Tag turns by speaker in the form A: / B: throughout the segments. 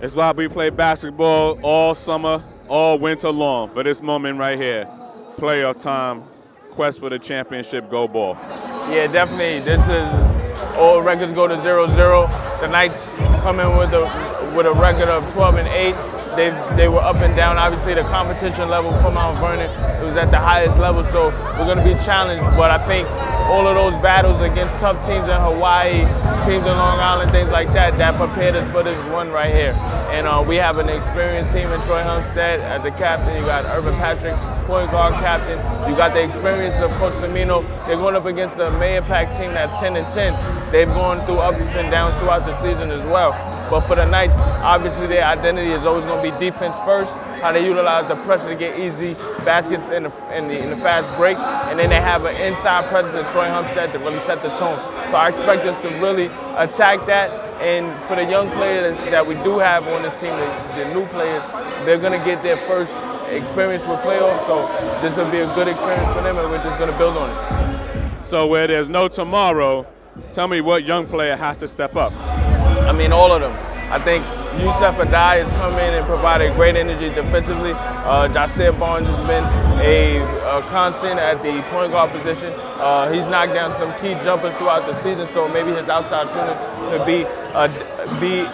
A: It's why we play basketball all summer, all winter long for this moment right here. Playoff time, quest for the championship, go ball.
B: Yeah, definitely. This is all records go to 0-0. The Knights come in with a record of 12-8. They were up and down. Obviously, the competition level for Mount Vernon, it was at the highest level, so we're going to be challenged. But I think all of those battles against tough teams in Hawaii, teams in Long Island, things like that, that prepared us for this run right here. And we have an experienced team in Troy Homestead as a captain. You got Urban Patrick, point guard captain. You got the experience of Coach Semino. They're going up against a Mahopac team that's 10-10. They've gone through ups and downs throughout the season as well. But for the Knights, obviously their identity is always going to be defense first, how they utilize the pressure to get easy baskets in the fast break, and then they have an inside presence in Troy Homestead to really set the tone. So I expect us to really attack that, and for the young players that we do have on this team, the new players, they're going to get their first experience with playoffs, so this will be a good experience for them, and we're just going to build on it.
A: So where there's no tomorrow, tell me what young player has to step up.
B: I mean, all of them. I think Yusef Adai has come in and provided great energy defensively. Jasir Barnes has been a constant at the point guard position. He's knocked down some key jumpers throughout the season, so maybe his outside shooting could be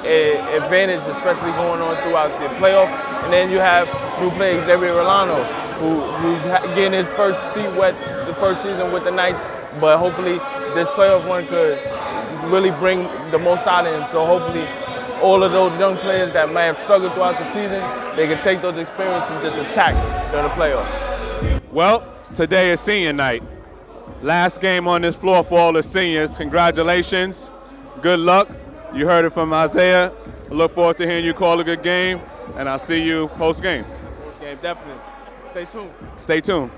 B: an advantage, especially going on throughout the playoffs. And then you have new player Xavier Rolano, who's getting his first feet wet the first season with the Knights, but hopefully this playoff run could really bring the most out of him. So hopefully all of those young players that may have struggled throughout the season, they can take those experiences and just attack during the playoffs.
A: Well, today is senior night. Last game on this floor for all the seniors. Congratulations. Good luck. You heard it from Isaiah. I look forward to hearing you call a good game, and I'll see you post-game.
B: Yeah, definitely. Stay tuned.
A: Stay tuned.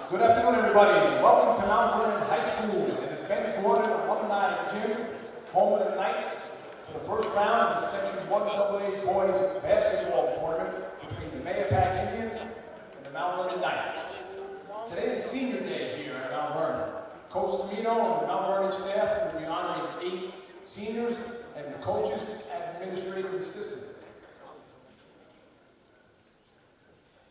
C: Good afternoon, everybody. Welcome to Mount Vernon High School and the Spence Gordon Alumni Gym, home of the Knights, for the first round of the Section 1AA Boys Basketball Tournament between the Mahopac Indians and the Mount Vernon Knights. Today is senior day here at Mount Vernon. Coach Semino and the Mount Vernon staff will be honoring 8 seniors and the coaches and administrative assistants.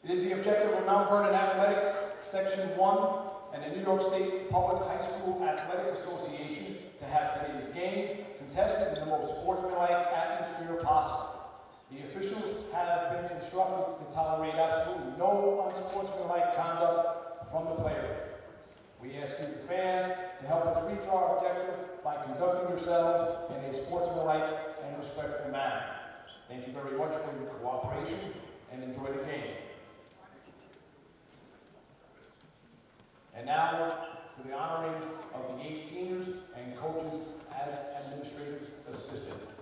C: It is the objective of Mount Vernon Athletics, Section 1, and the New York State Public High School Athletic Association to have today's game contested in the most sportsmanlike atmosphere possible. The officials have been instructed to tolerate absolutely no unsportsmanlike conduct from the players. We ask you, the fans, to help us reach our objective by conducting yourselves in a sportsmanlike and respectful manner. Thank you very much for your cooperation and enjoy the game. And now, to the honoring of the 8 seniors and coaches as administrative assistants.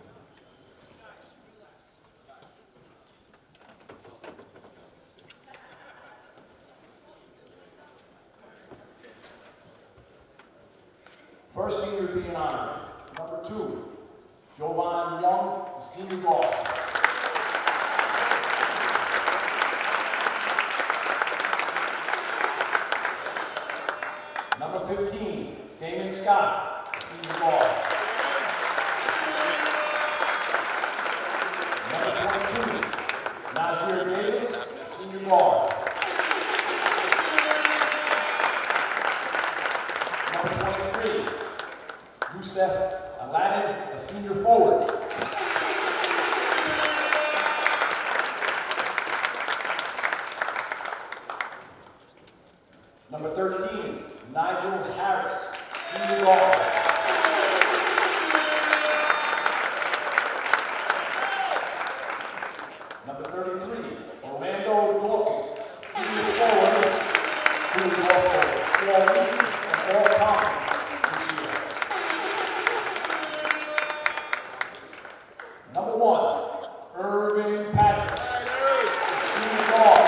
C: First senior being honored, number 2, Jovan Young, senior guard. Number 15, Damon Scott, senior guard. Number 22, Nazir Davis, senior guard. Number 23, Yusef Aladdin, a senior forward. Number 13, Nigel Harris, senior guard. Number 33, Orlando Dawkins, senior forward, who is also all-league and all-conference this year. Number 1, Urban Patrick, senior guard.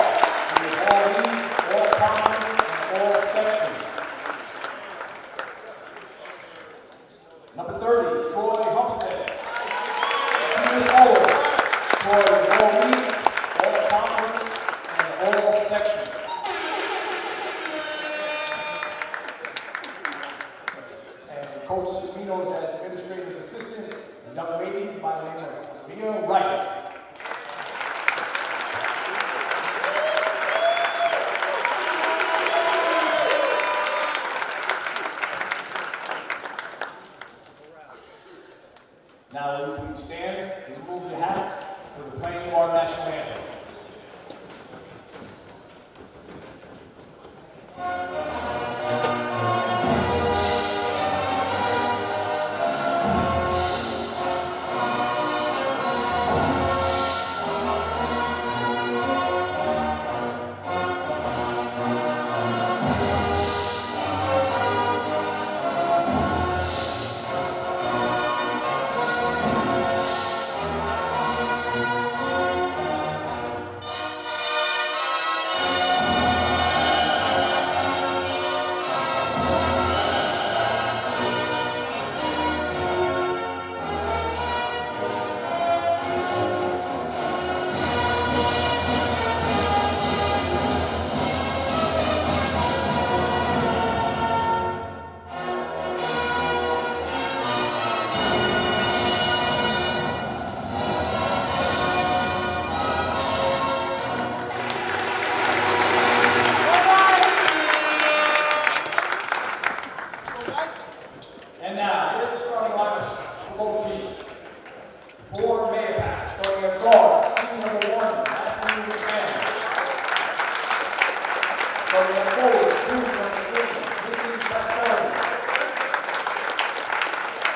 C: Starting at forward, junior number 3, Nicky Pastel.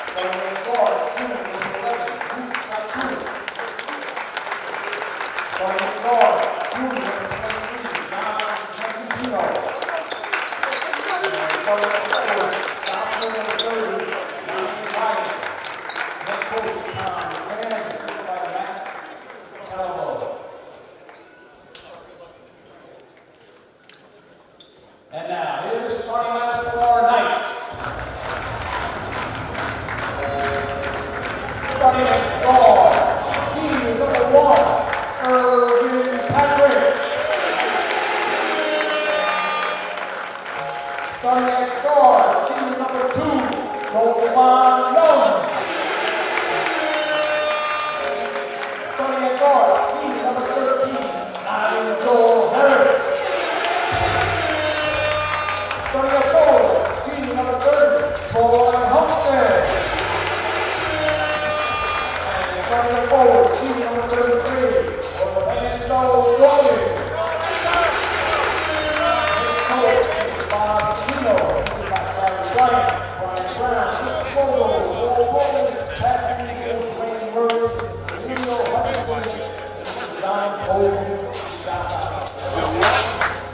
C: Starting at guard, junior number 11, Luke Saku. Starting at guard, junior number 23, John Constantino. And starting at forward, sophomore number 30, Ryan Ryan. Head coach, Tom Graham, assisted by Matt Calvo. And now, here's the starting lineup for our Knights. Starting at guard, senior number 1, Vernon Patrick. Starting at guard, senior number 2, Vernon Wins. Starting at guard, senior number 13, Nigel Harris. Starting at forward, senior number 30, Troy Homestead. And starting at forward, senior number 33, Orlando Rollins. This coach is Bob Chino, this is by Travis Bryant, Brian Brown, Chris Fogle, Will Rollins, Pat Eagles, Wayne Murray, Emilio Hutchinson, John Hogan,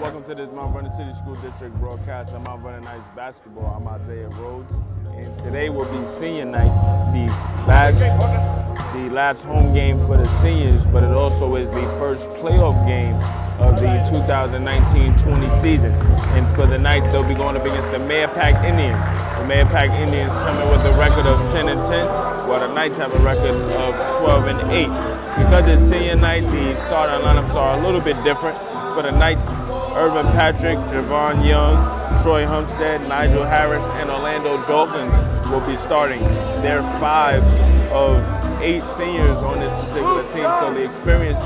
B: Welcome to this Mount Vernon City School District broadcast of Mount Vernon Knights basketball. I'm Isaiah Rhodes, and today will be senior night, the last home game for the seniors, but it also is the first playoff game of the 2019-20 season. And for the Knights, they'll be going up against the Mahopac Indians. The Mahopac Indians coming with a record of 10-10, while the Knights have a record of 12-8. Because it's senior night, the starting lineups are a little bit different. For the Knights, Irvin Patrick, Javon Young, Troy Homestead, Nigel Harris, and Orlando Dawkins will be starting. They're 5 of 8 seniors on this particular team, so the experience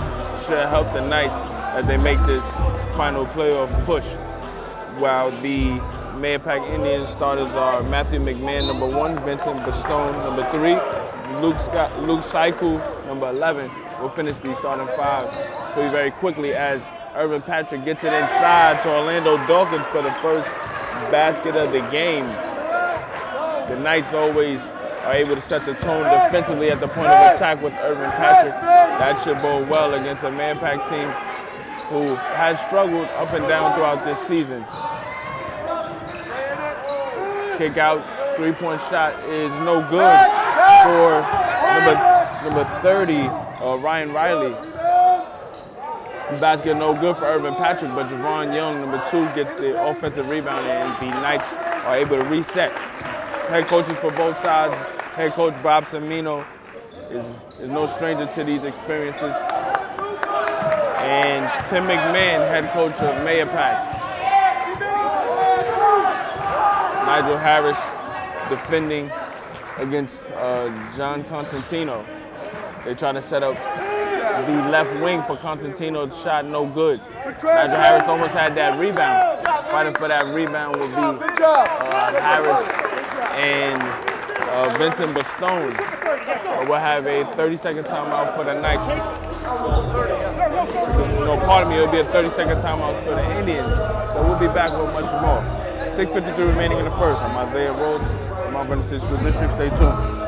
B: should help the Knights as they make this final playoff push. While the Mahopac Indians starters are Matthew McMahon, number 1, Vincent Bastone, number 3, Luke Saiku, number 11, will finish the starting 5 for you very quickly as Irvin Patrick gets it inside to Orlando Dawkins for the first basket of the game. The Knights always are able to set the tone defensively at the point of attack with Irvin Patrick. That should bode well against a Mahopac team who has struggled up and down throughout this season. Kick out, 3-point shot is no good for number 30, Ryan Riley. Basket no good for Irvin Patrick, but Javon Young, number 2, gets the offensive rebound, and the Knights are able to reset. Head coaches for both sides, head coach Bob Semino is no stranger to these experiences, and Tim McMahon, head coach of Mahopac. Nigel Harris defending against John Constantino. They try to set up the left wing for Constantino's shot, no good. Nigel Harris almost had that rebound. Fighting for that rebound will be Harris and Vincent Bastone. We'll have a 30-second timeout for the Knights. No, pardon me, it'll be a 30-second timeout for the Indians. So we'll be back with much more. 6:53 remaining in the first. I'm Isaiah Rhodes, Mount Vernon City School District. Stay tuned.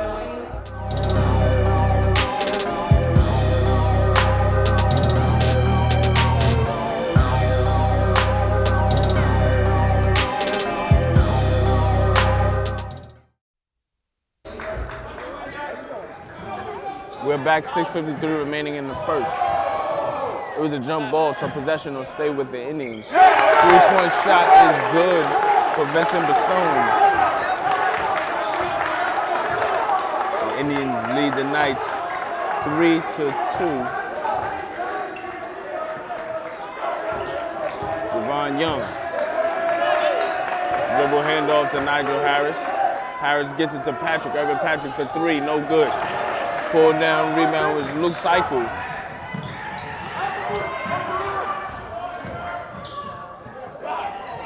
B: We're back, 6:53 remaining in the first. It was a jump ball, so possession will stay with the Indians. 3-point shot is good for Vincent Bastone. The Indians lead the Knights 3-2. Javon Young. Dribble handoff to Nigel Harris. Harris gets it to Patrick. Irvin Patrick for 3, no good. Pull down rebound was Luke Saiku.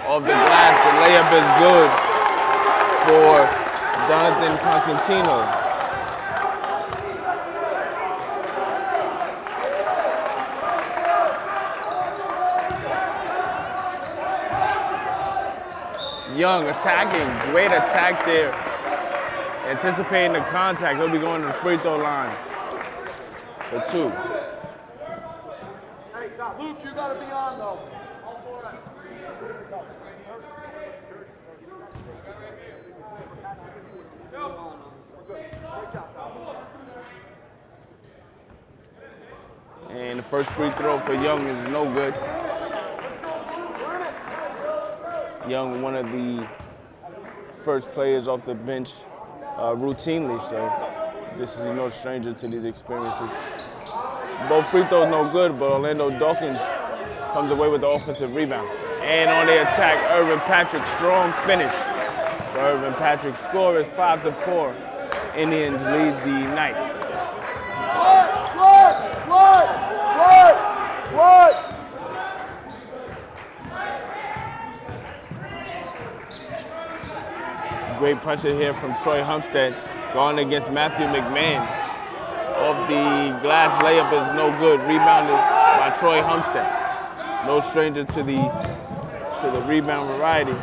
B: Off the glass, the layup is good for Jonathan Constantino. Young attacking, great attack there. Anticipating the contact, he'll be going to the free throw line for 2.
C: Hey, Luke, you gotta be on though.
B: And the first free throw for Young is no good. Young, one of the first players off the bench routinely, so this is no stranger to these experiences. Both free throws no good, but Orlando Dawkins comes away with the offensive rebound. And on the attack, Irvin Patrick, strong finish for Irvin Patrick. Score is 5-4. Indians lead the Knights. Great pressure here from Troy Humstead, going against Matthew McMahon. Off the glass layup is no good, rebounded by Troy Humstead. No stranger to the rebound variety.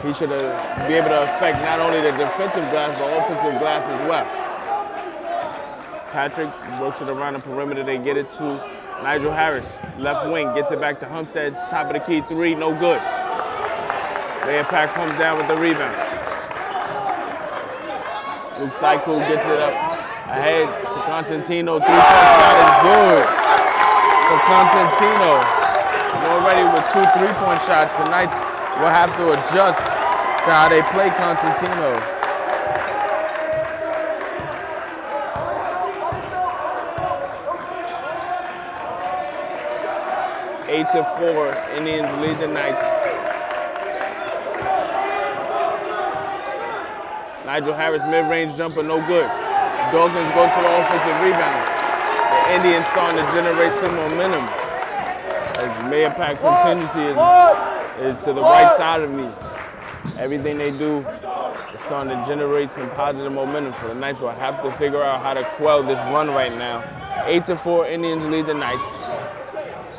B: He should be able to affect not only the defensive glass, but offensive glass as well. Patrick works it around the perimeter. They get it to Nigel Harris, left wing, gets it back to Humstead, top of the key, 3, no good. Mahopac comes down with the rebound. Luke Saiku gets it up ahead to Constantino. 3-point shot is good for Constantino. And already with 2 3-point shots, the Knights will have to adjust to how they play Constantino. Eight to 4, Indians lead the Knights. Nigel Harris mid-range jumper, no good. Dawkins goes for the offensive rebound. The Indians starting to generate some momentum as Mahopac contingency is to the right side of me. Everything they do is starting to generate some positive momentum. So the Knights will have to figure out how to quell this run right now. 8 to 4, Indians lead the Knights.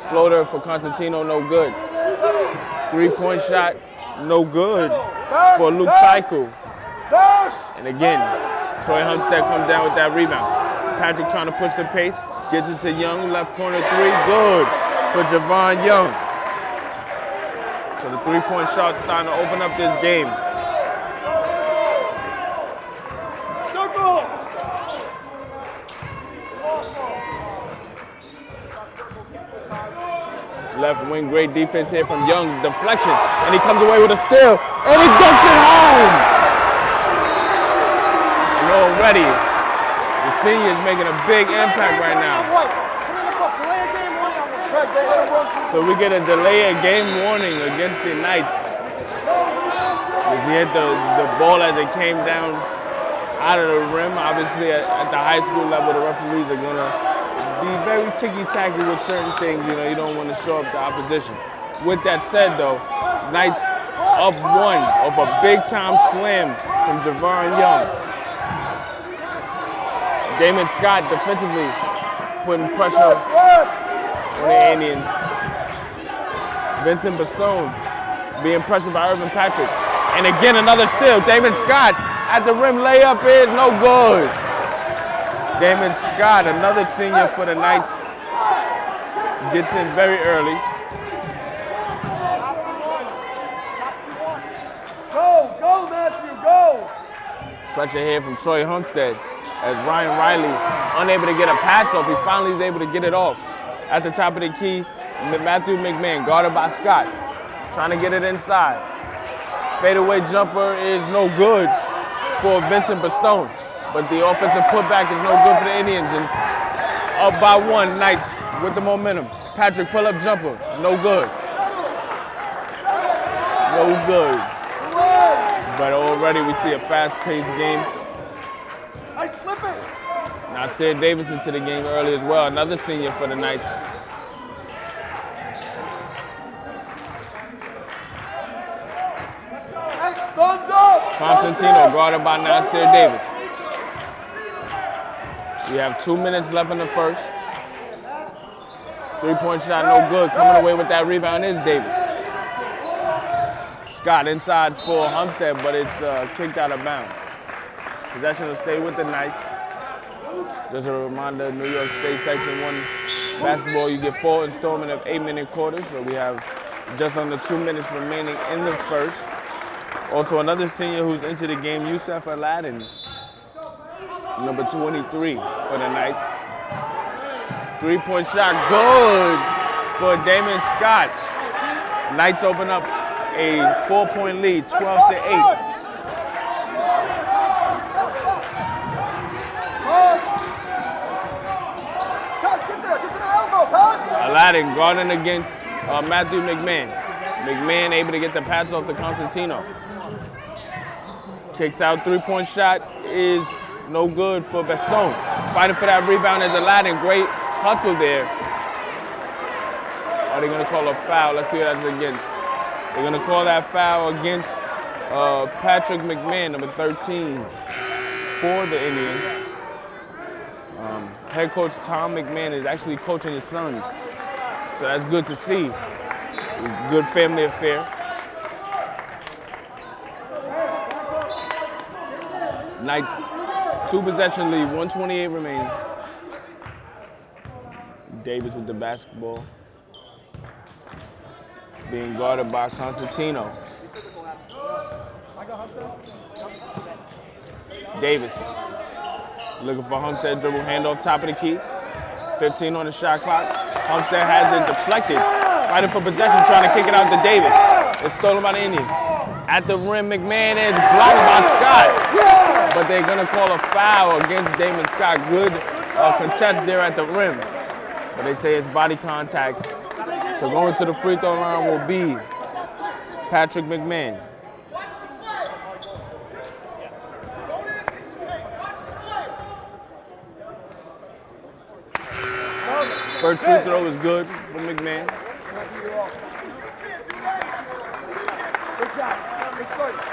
B: Floater for Constantino, no good. 3-point shot, no good for Luke Saiku. And again, Troy Humstead comes down with that rebound. Patrick trying to push the pace, gets it to Young, left corner 3, good for Javon Young. So the 3-point shot's starting to open up this game. Left wing, great defense here from Young, deflection, and he comes away with a steal, and he dunks it home! And already, the senior's making a big impact right now. So we get a delay of game warning against the Knights. As he hit the ball as it came down out of the rim. Obviously, at the high school level, the referees are gonna be very ticky-tacky with certain things. You know, you don't want to show up the opposition. With that said, though, Knights up 1 off a big-time slam from Javon Young. Damon Scott defensively putting pressure on the Indians. Vincent Bastone being pressured by Irvin Patrick. And again, another steal. Damon Scott at the rim layup is no good. Damon Scott, another senior for the Knights, gets in very early.
C: Go, Matthew, go!
B: Pressure here from Troy Humstead as Ryan Riley, unable to get a pass off, he finally is able to get it off. At the top of the key, Matthew McMahon, guarded by Scott, trying to get it inside. Fadeaway jumper is no good for Vincent Bastone, but the offensive putback is no good for the Indians. And up by 1, Knights with the momentum. Patrick pull-up jumper, no good. No good. But already we see a fast-paced game. Nasir Davis into the game early as well, another senior for the Knights. Constantino guarded by Nasir Davis. We have 2 minutes left in the first. 3-point shot, no good. Coming away with that rebound is Davis. Scott inside for Homestead, but it's kicked out of bounds. Possession will stay with the Knights. Just a reminder, New York State Section 1 basketball, you get 4 installment of 8-minute quarters, so we have just under 2 minutes remaining in the first. Also, another senior who's into the game, Yusuf Aladdin, number 23 for the Knights. 3-point shot, good for Damon Scott. Knights open up a 4-point lead, 12-8. Aladdin guarding against Matthew McMahon. McMahon able to get the pass off to Constantino. Kicks out, 3-point shot is no good for Bastogne. Fighting for that rebound is Aladdin. Great hustle there. Are they going to call a foul? Let's see what that's against. They're going to call that foul against Patrick McMahon, number 13, for the Indians. Head coach Tom McMahon is actually coaching his sons, so that's good to see. Good family affair. Knights, 2-possession lead, 1:28 remaining. Davis with the basketball. Being guarded by Constantino. Davis looking for Homestead, dribble, handoff, top of the key. 15 on the shot clock. Homestead has it deflected. Fighting for possession, trying to kick it out to Davis. It's stolen by the Indians. At the rim, McMahon is blocked by Scott. But they're going to call a foul against Damon Scott. Good contest there at the rim. But they say it's body contact. So going to the free throw line will be Patrick McMahon. First free throw is good for McMahon.
D: Good job.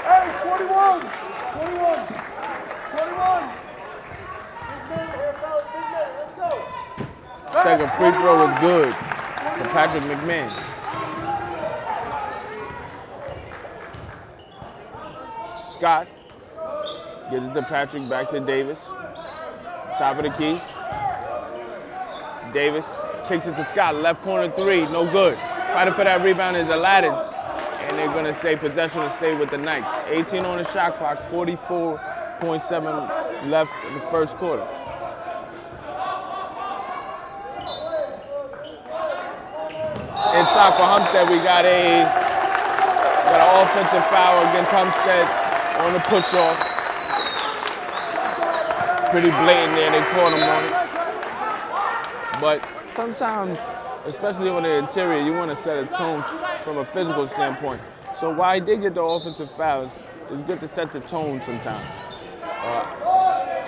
D: Hey, 21. 21. 21. Big man here, fellas. Big man. Let's go.
B: Second free throw is good for Patrick McMahon. Scott gives it to Patrick, back to Davis. Top of the key. Davis kicks it to Scott, left corner 3, no good. Fighting for that rebound is Aladdin. And they're gonna say possession will stay with the Knights. 18 on the shot clock, 44.7 left in the first quarter. Inside for Homestead, we got an offensive foul against Homestead on the push-off. Pretty blatant there, they caught him on it. But sometimes, especially on the interior, you want to set a tone from a physical standpoint. So while he did get the offensive fouls, it's good to set the tone sometimes.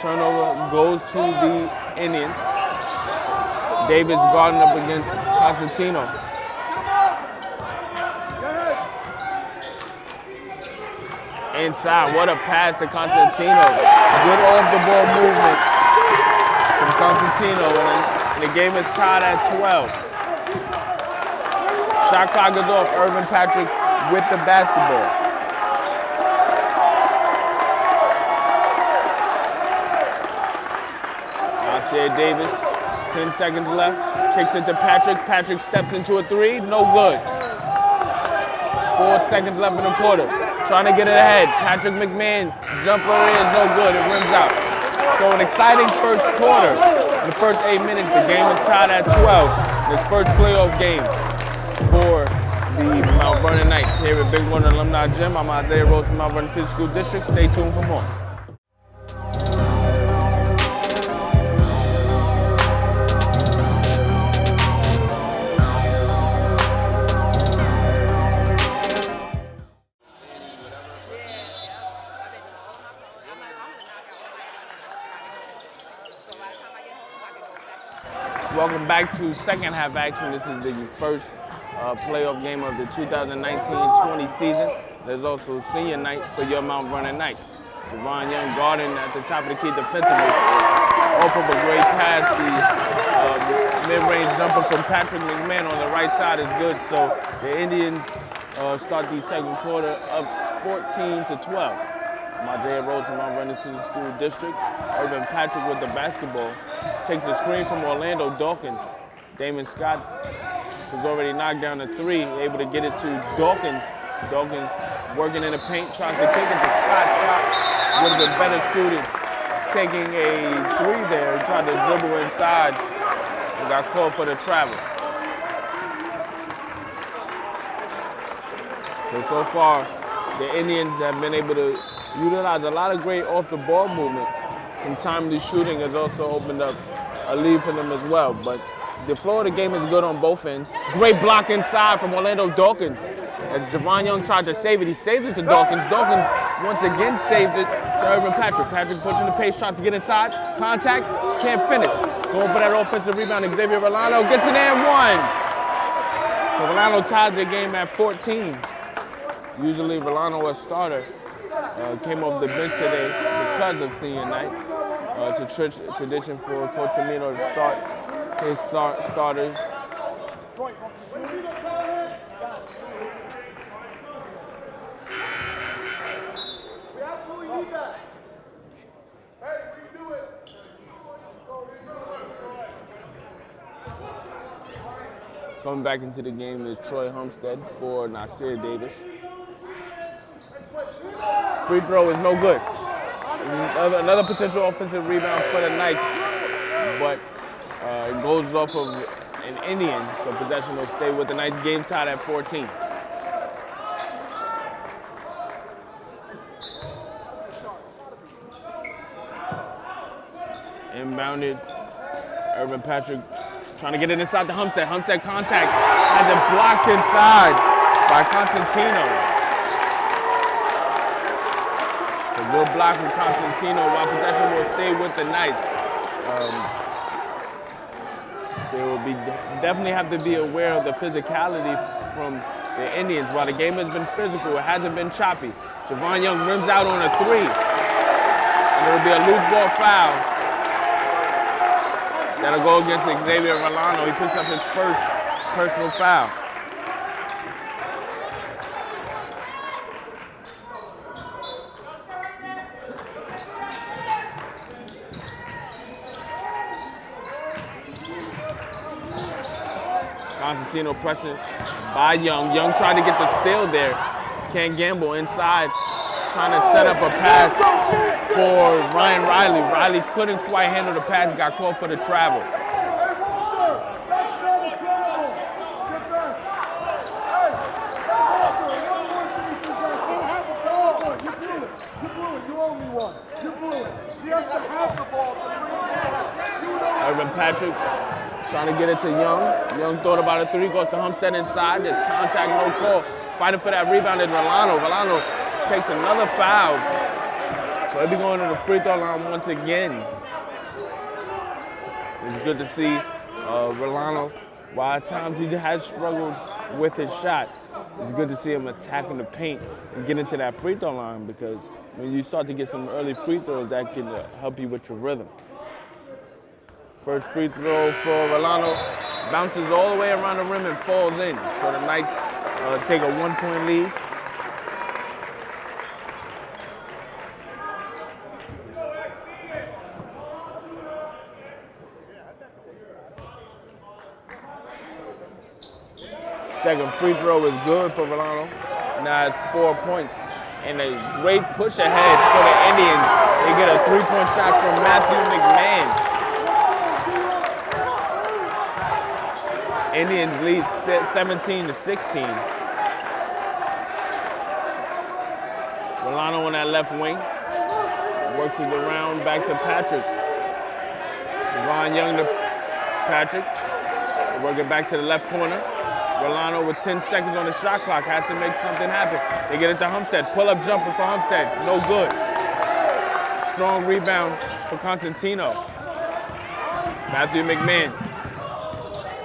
B: Turnover goes to the Indians. Davis guarding up against Constantino. Inside, what a pass to Constantino. Good off-the-ball movement from Constantino, and the game is tied at 12. Shot clock is off. Irvin Patrick with the basketball. Isaiah Davis, 10 seconds left. Kicks it to Patrick. Patrick steps into a 3, no good. 4 seconds left in the quarter. Trying to get it ahead. Patrick McMahon, jumper is no good. It rims out. So an exciting first quarter. In the first 8 minutes, the game is tied at 12. This first playoff game for the Mount Vernon Knights here at Big One Alumni Gym. I'm Isaiah Rose from Mount Vernon City School District. Stay tuned for more. Welcome back to second half action. This is the first playoff game of the 2019-20 season. There's also senior night for your Mount Vernon Knights. Javon Young guarding at the top of the key defensively. Off of a great pass, the mid-range jumper from Patrick McMahon on the right side is good. So the Indians start the second quarter up 14-12. Mvhs Rose from Mount Vernon City School District. Irvin Patrick with the basketball. Takes a screen from Orlando Dawkins. Damon Scott, who's already knocked down a three, able to get it to Dawkins. Dawkins working in the paint, tries to kick it to Scott. Scott would have been better suited taking a three there. He tried to dribble inside and got called for the travel. So far, the Indians have been able to utilize a lot of great off-the-ball movement. Some timely shooting has also opened up a lead for them as well. But the flow of the game is good on both ends. Great block inside from Orlando Dawkins. As Javon Young tried to save it, he saves it to Dawkins. Dawkins once again saves it to Irvin Patrick. Patrick pushing the pace, tries to get inside. Contact, can't finish. Going for that offensive rebound, Xavier Verlano gets it and one. So Verlano ties the game at 14. Usually Verlano, a starter, came off the bench today because of senior night. It's a tradition for Coach Firmino to start his starters. Coming back into the game is Troy Humstead for Nasir Davis. Free throw is no good. Another potential offensive rebound for the Knights, but it goes off of an Indian, so possession will stay with the Knights. Game tied at 14. Inbounded, Irvin Patrick trying to get it inside the Humstead. Humstead contact, has it blocked inside by Constantino. A good block from Constantino while possession will stay with the Knights. They will definitely have to be aware of the physicality from the Indians. While the game has been physical, it hasn't been choppy. Javon Young rims out on a three, and it'll be a loose ball foul. That'll go against Xavier Verlano. He picks up his first personal foul. Constantino pressing by Young. Young tried to get the steal there. Can't gamble inside. Trying to set up a pass for Ryan Riley. Riley couldn't quite handle the pass, got called for the travel. Irvin Patrick trying to get it to Young. Young thought about a three, goes to Humstead inside. There's contact, no call. Fighting for that rebound is Verlano. Verlano takes another foul. So he'll be going to the free throw line once again. It's good to see Verlano, while at times he has struggled with his shot, it's good to see him attacking the paint and get into that free throw line, because when you start to get some early free throws, that can help you with your rhythm. First free throw for Verlano, bounces all the way around the rim and falls in. So the Knights take a 1-point lead. Second free throw is good for Verlano. Now it's 4 points. And a great push ahead for the Indians. They get a 3-point shot from Matthew McMahon. Indians lead 17-16. Verlano on that left wing. Works it around back to Patrick. Javon Young to Patrick. Working back to the left corner. Verlano with 10 seconds on the shot clock, has to make something happen. They get it to Humstead. Pull-up jumper for Humstead, no good. Strong rebound for Constantino. Matthew McMahon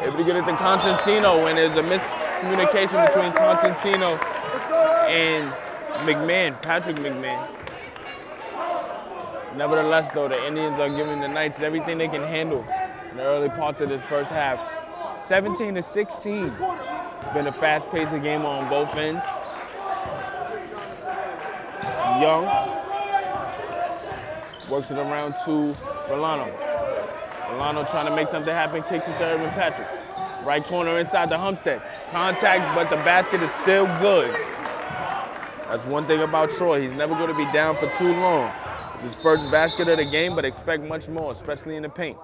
B: able to get it to Constantino, and there's a miscommunication between Constantino and McMahon, Patrick McMahon. Nevertheless, though, the Indians are giving the Knights everything they can handle in the early parts of this first half. 17-16. It's been a fast-paced game on both ends. Young works it around to Rolano. Rolano trying to make something happen, kicks it to Irvin Patrick. Right corner inside the Homestead. Contact, but the basket is still good. That's one thing about Troy. He's never going to be down for too long. It's his first basket of the game, but expect much more, especially in the paint.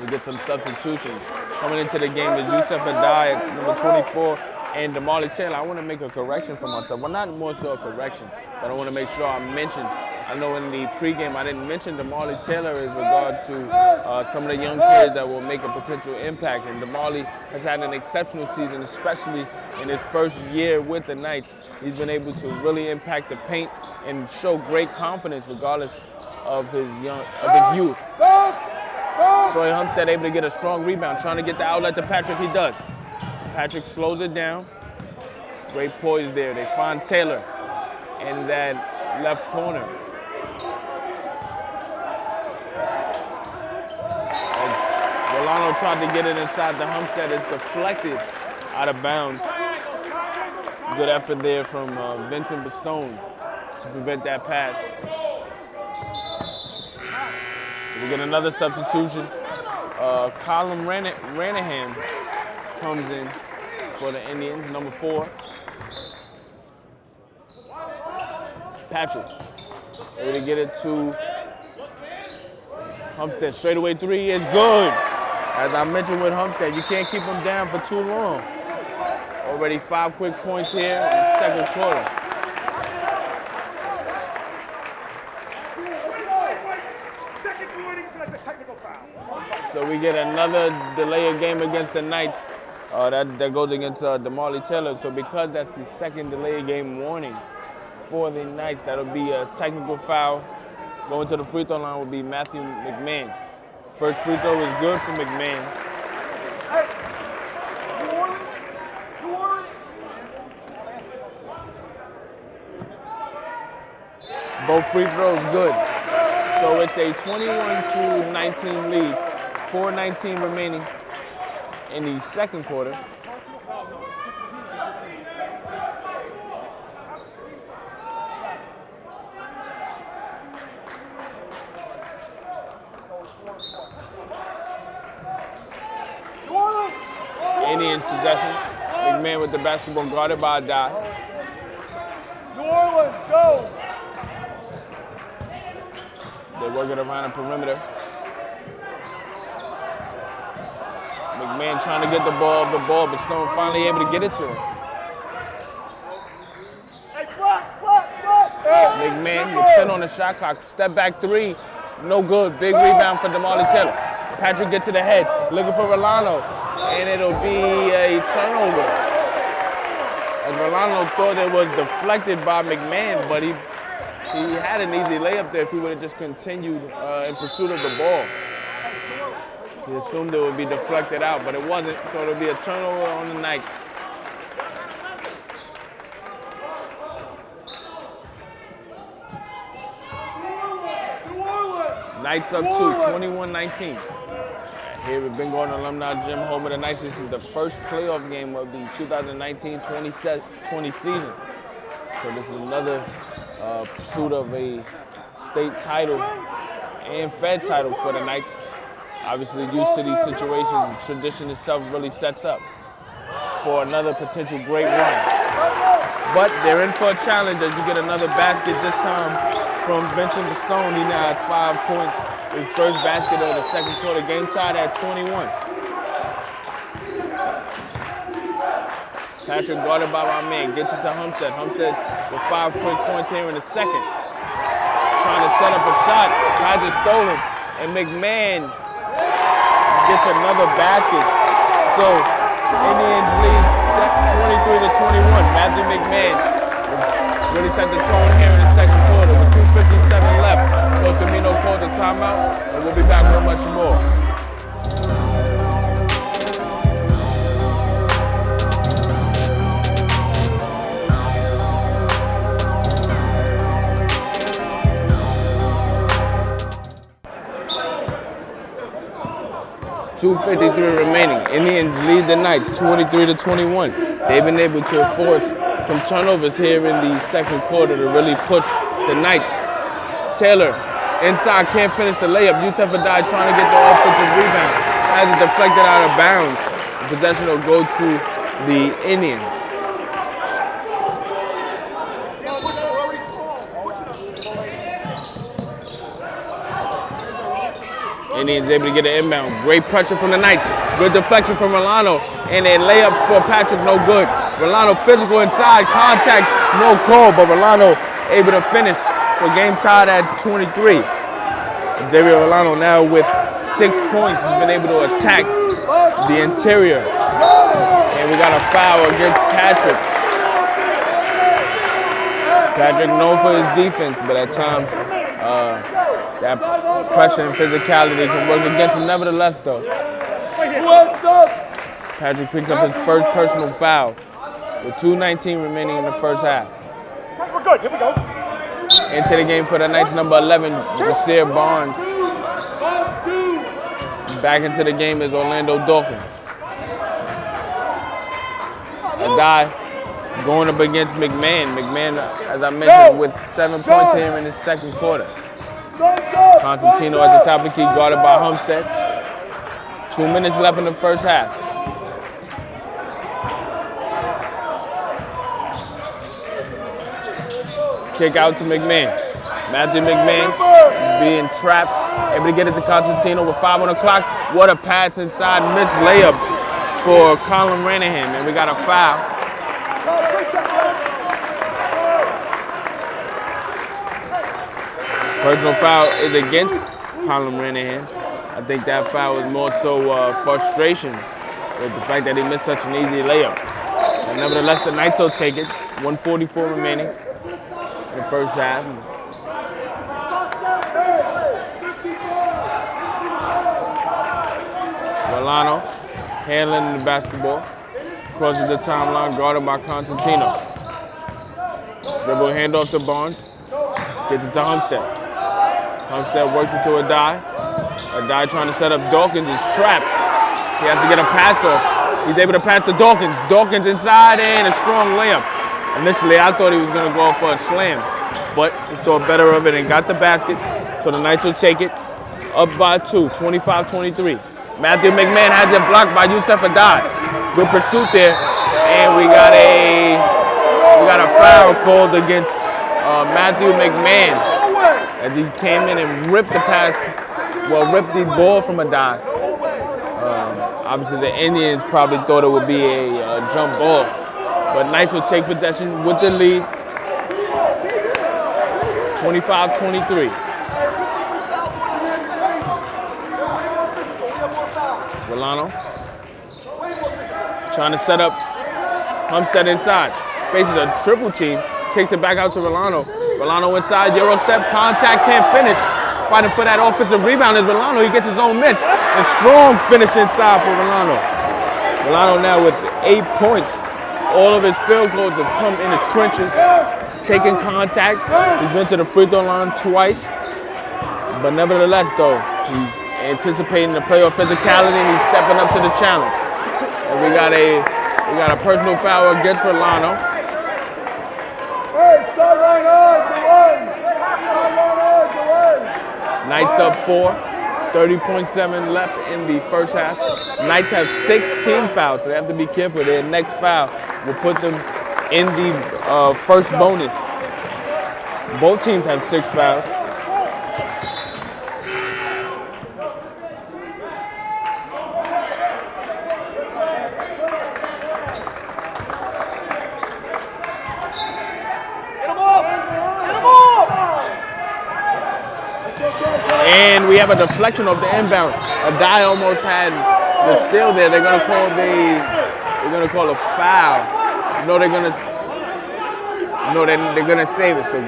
B: We get some substitutions. Coming into the game is Yusuf Adai at number 24 and DeMarley Taylor. I want to make a correction for myself. Well, not more so a correction, but I want to make sure I mention. I know in the pregame I didn't mention DeMarley Taylor in regard to some of the young kids that will make a potential impact. And DeMarley has had an exceptional season, especially in his first year with the Knights. He's been able to really impact the paint and show great confidence regardless of his youth. Troy Homestead able to get a strong rebound, trying to get the outlet to Patrick. He does. Patrick slows it down. Great poise there. They find Taylor in that left corner. As Rolano tried to get it inside the Homestead, it's deflected out of bounds. Good effort there from Vincent Bastone to prevent that pass. We get another substitution. Colin Ranahan comes in for the Indians, number 4. Patrick, able to get it to Homestead. Straightaway 3 is good. As I mentioned with Homestead, you can't keep him down for too long. Already 5 quick points here in the second quarter. So we get another delay of game against the Knights. That goes against DeMarley Taylor. So because that's the second delay of game warning for the Knights, that'll be a technical foul. Going to the free throw line will be Matthew McMahon. First free throw is good for McMahon. Both free throws good. So it's a 21-19 lead. 4:19 remaining in the second quarter. Indians possession. McMahon with the basketball guarded by Adai.
D: New Orleans, go!
B: They work it around the perimeter. McMahon trying to get the ball, but Stone finally able to get it to him.
D: Hey, flat!
B: McMahon with 10 on the shot clock. Step back 3, no good. Big rebound for DeMarley Taylor. Patrick gets to the head, looking for Rolano, and it'll be a turnover. As Rolano thought it was deflected by McMahon, but he had an easy layup there if he would have just continued in pursuit of the ball. He assumed it would be deflected out, but it wasn't, so it'll be a turnover on the Knights. Knights up 2, 21-19. Here we've been going to Alumni Gym, home of the Knights. This is the first playoff game of the 2019-20 season. So this is another pursuit of a state title and Fed title for the Knights. Obviously used to these situations, tradition itself really sets up for another potential great run. But they're in for a challenge as you get another basket, this time from Vincent Bastone. He now has 5 points, his first basket of the second quarter. Game tied at 21. Patrick guarded by my man, gets it to Homestead. Homestead with 5 quick points here in the second. Trying to set up a shot, Patrick stole him, and McMahon gets another basket. So Indians lead 23-21. Matthew McMahon really set the tone here in the second quarter with 2:57 left. Coach Amino called the timeout, and we'll be back with much more. 2:53 remaining. Indians lead the Knights 23-21. They've been able to force some turnovers here in the second quarter to really push the Knights. Taylor inside, can't finish the layup. Yusuf Adai trying to get the offensive rebound. Has it deflected out of bounds. The possession will go to the Indians. Indians able to get an inbound. Great pressure from the Knights. Good deflection from Rolano. And a layup for Patrick, no good. Rolano physical inside, contact, no call, but Rolano able to finish. So game tied at 23. Xavier Rolano now with 6 points. He's been able to attack the interior. And we got a foul against Patrick. Patrick known for his defense, but at times that pressure and physicality can work against him. Nevertheless, though, Patrick picks up his first personal foul with 2:19 remaining in the first half.
D: We're good. Here we go.
B: Into the game for the Knights, number 11, Jasir Barnes. Back into the game is Orlando Dawkins. A guy going up against McMahon. McMahon, as I mentioned, with 7 points here in the second quarter. Constantino at the top of the key, guarded by Homestead. 2 minutes left in the first half. Kick out to McMahon. Matthew McMahon being trapped, able to get it to Constantino with 5 on the clock. What a pass inside, missed layup for Colin Ranahan, and we got a foul. Personal foul is against Colin Ranahan. I think that foul is more so frustration with the fact that he missed such an easy layup. And nevertheless, the Knights will take it. 1:44 remaining in the first half. Rolano handling the basketball. Crosses the timeline, guarded by Constantino. Dribble handoff to Barnes. Gets it to Homestead. Homestead works it to Adai. Adai trying to set up Dawkins is trapped. He has to get a pass off. He's able to pass to Dawkins. Dawkins inside and a strong layup. Initially, I thought he was going to go for a slam, but he thought better of it and got the basket. So the Knights will take it up by 2, 25-23. Matthew McMahon has it blocked by Yusuf Adai. Good pursuit there, and we got a foul called against Matthew McMahon as he came in and ripped the ball from Adai. Obviously, the Indians probably thought it would be a jump ball, but Knights will take possession with the lead, 25-23. Rolano trying to set up Homestead inside. Faces a triple team, kicks it back out to Rolano. Rolano inside, Euro step, contact, can't finish. Fighting for that offensive rebound is Rolano. He gets his own miss. A strong finish inside for Rolano. Rolano now with 8 points. All of his field goals have come in the trenches, taking contact. He's been to the free throw line twice. But nevertheless, though, he's anticipating the playoff physicality and he's stepping up to the challenge. And we got a personal foul against Rolano. Knights up 4, 30.7 left in the first half. Knights have 6 team fouls, so they have to be careful. Their next foul will put them in the first bonus. Both teams have 6 fouls. And we have a deflection of the inbound. Adai almost had the steal there. They're gonna call a foul. No, they're gonna save it. So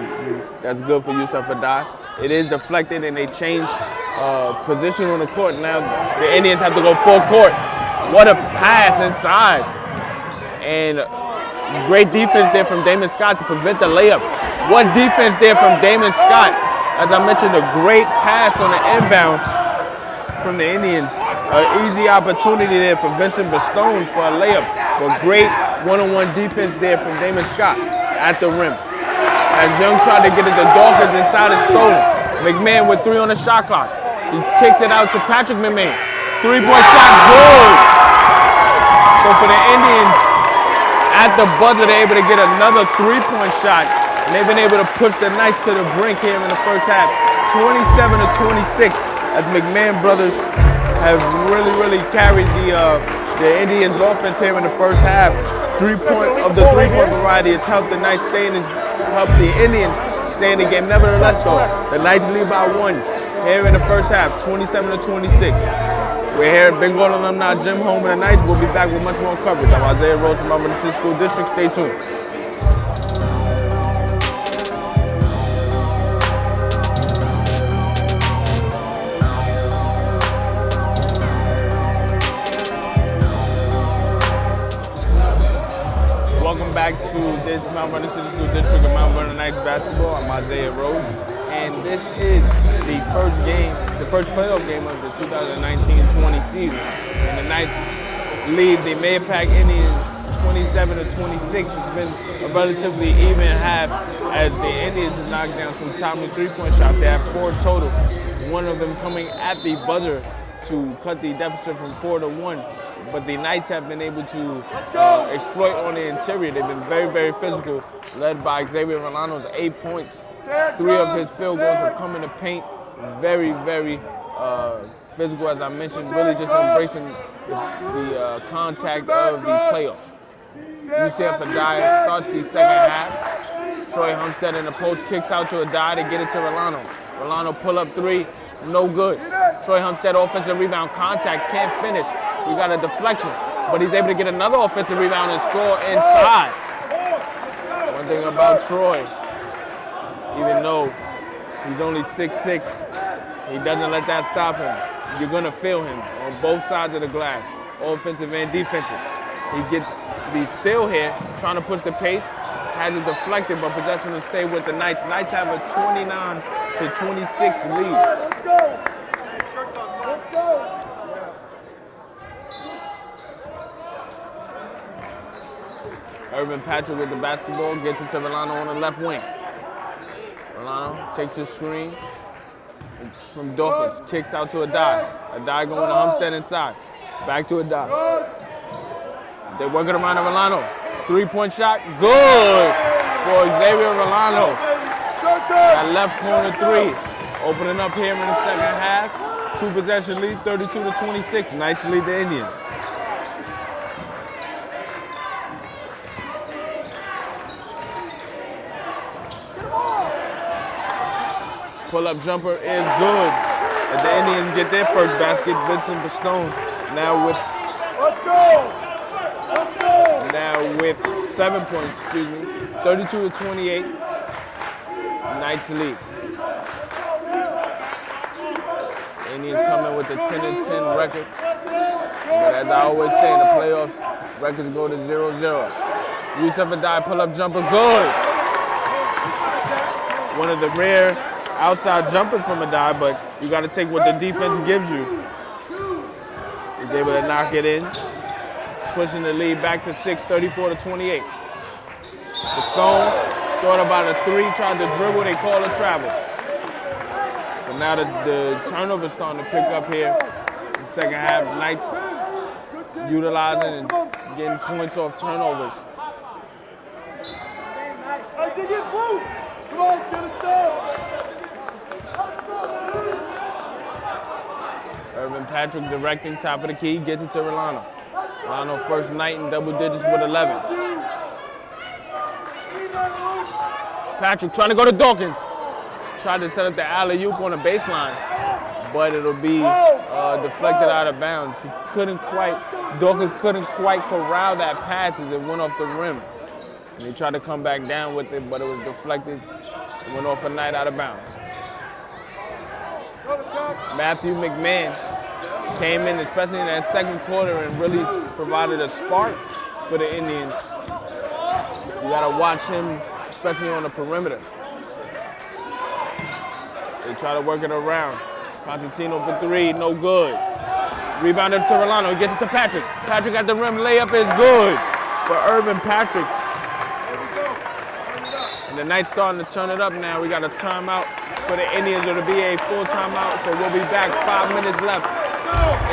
B: that's good for Yusuf Adai. It is deflected and they change position on the court. Now the Indians have to go full court. What a pass inside. And great defense there from Damon Scott to prevent the layup. What defense there from Damon Scott. As I mentioned, a great pass on the inbound from the Indians. An easy opportunity there for Vincent Bastone for a layup. But great one-on-one defense there from Damon Scott at the rim. As Young tried to get it to Dawkins inside is stolen. McMahon with 3 on the shot clock. He kicks it out to Patrick McMahon. 3-point shot, good. So for the Indians, at the buzzer, they're able to get another 3-point shot. And they've been able to push the Knights to the brink here in the first half. 27-26, as McMahon brothers have really carried the Indians offense here in the first half. Of the three-point variety, it's helped the Knights helped the Indians stay in the game. Nevertheless though, the Knights lead by 1 here in the first half, 27-26. We're here at Bengal Alumni Gym, home of the Knights. We'll be back with much more coverage. I'm Isaiah Rhodes from Mount Vernon School District. Stay tuned. Welcome back to this Mount Vernon City School District of Mount Vernon Knights basketball. I'm Isaiah Rhodes, and this is the first playoff game of the 2019-20 season. And the Knights lead the Mahopac Indians 27-26. It's been a relatively even half as the Indians have knocked down some timely 3-point shots. They have 4 total, one of them coming at the buzzer to cut the deficit from 4 to 1. But the Knights have been able to exploit on the interior. They've been very physical, led by Xavier Rolano's 8 points. 3 of his field goals have come in the paint. Very physical, as I mentioned, really just embracing the contact of the playoffs. UCF Adai starts the second half. Troy Humstead in the post kicks out to Adai to get it to Rolano. Rolano pull up 3, no good. Troy Humstead offensive rebound, contact, can't finish. We got a deflection, but he's able to get another offensive rebound and score inside. One thing about Troy, even though he's only 6'6", he doesn't let that stop him. You're gonna feel him on both sides of the glass, offensive and defensive. He gets the steal here, trying to push the pace, has it deflected, but possession will stay with the Knights. Knights have a 29-26 lead.
D: Let's go. Let's go.
B: Irvin Patrick with the basketball, gets it to Rolano on the left wing. Rolano takes his screen from Dawkins, kicks out to Adai. Adai going to Humstead inside. Back to Adai. They're working around to Rolano. 3-point shot, good for Xavier Rolano. That left corner 3, opening up here in the second half. 2-possession lead, 32-26. Nice lead the Indians. Pull-up jumper is good. As the Indians get their first basket, Vincent Bastone now with 7 points, 32-28. Knights lead. Indians coming with a 10-10 record. But as I always say in the playoffs, records go to 0-0. Yusuf Adai pull-up jumper, good. One of the rare outside jumpers from Adai, but you got to take what the defense gives you. He's able to knock it in, pushing the lead back to 6, 34-28. The Stone thought about a 3, tried to dribble, they call a travel. So now the turnover's starting to pick up here. The second half, Knights utilizing and getting points off turnovers.
D: I think it's blue. Come on, get a stop.
B: Irvin Patrick directing, top of the key, gets it to Rolano. Rolano first night in double digits with 11. Patrick trying to go to Dawkins. Tried to set up the alley-oop on the baseline, but it'll be deflected out of bounds. Dawkins couldn't quite corral that pass as it went off the rim. And he tried to come back down with it, but it was deflected. It went off a Knight out of bounds. Matthew McMahon came in, especially in that second quarter, and really provided a spark for the Indians. You gotta watch him, especially on the perimeter. They try to work it around. Constantino for three, no good. Rebounded to Rolando, he gets it to Patrick. Patrick at the rim, layup is good for Irvin Patrick. And the Knights starting to turn it up now. We got a timeout for the Indians. It'll be a full timeout, so we'll be back 5 minutes left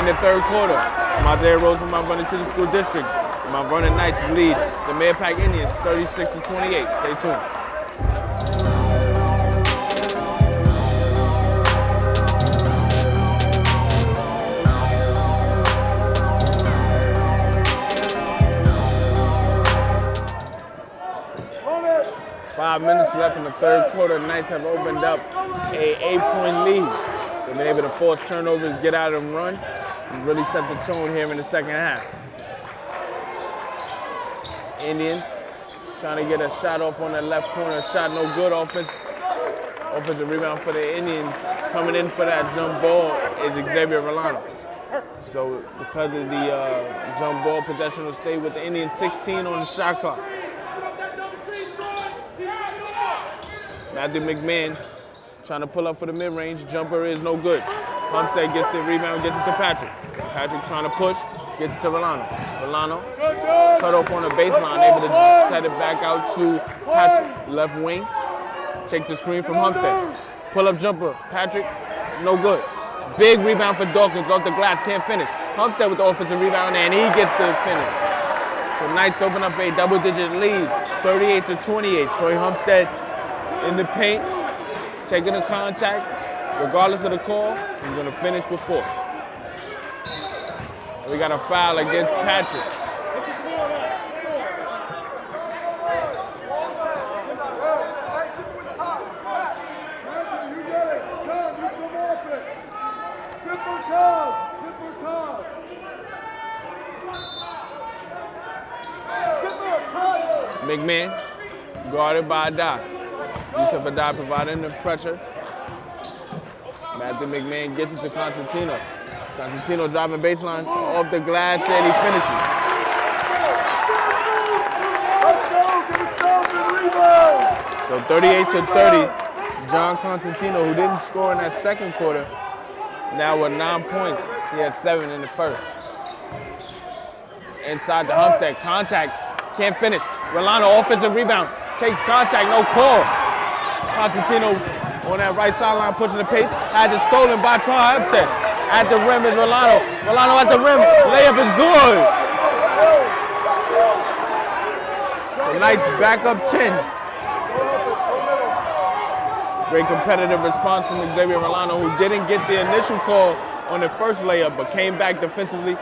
B: in the third quarter. I'm Isaiah Rose from Mount Vernon City School District. Mount Vernon Knights lead the Mahopac Indians 36-28. Stay tuned. 5 minutes left in the third quarter. The Knights have opened up a 8-point lead. They've been able to force turnovers, get out and run, and really set the tone here in the second half. Indians trying to get a shot off on the left corner. Shot no good. Offensive rebound for the Indians. Coming in for that jump ball is Xavier Rolando. So because of the jump ball, possession will stay with the Indians. 16 on the shot clock. Matthew McMahon trying to pull up for the mid-range. Jumper is no good. Homestead gets the rebound, gets it to Patrick. Patrick trying to push, gets it to Rolando. Rolando cut off on the baseline, able to set it back out to Patrick. Left wing, takes the screen from Homestead. Pull-up jumper, Patrick, no good. Big rebound for Dawkins off the glass, can't finish. Homestead with the offensive rebound, and he gets the finish. So Knights open up a double-digit lead, 38-28. Troy Homestead in the paint, taking the contact, regardless of the call, he's going to finish with force. We got a foul against Patrick. McMahon, guarded by Adai. Yusuf Adai providing the pressure. Matthew McMahon gets it to Constantino. Constantino driving baseline off the glass and he finishes. So 38-30, John Constantino, who didn't score in that second quarter, now with 9 points. He had 7 in the first. Inside the Homestead, contact, can't finish. Rolando offensive rebound, takes contact, no call. Constantino on that right sideline pushing the pace, has it stolen by Troy Homestead. At the rim is Rolando. Rolando at the rim, layup is good. So Knights back up 10. Great competitive response from Xavier Rolando, who didn't get the initial call on the first layup, but came back defensively.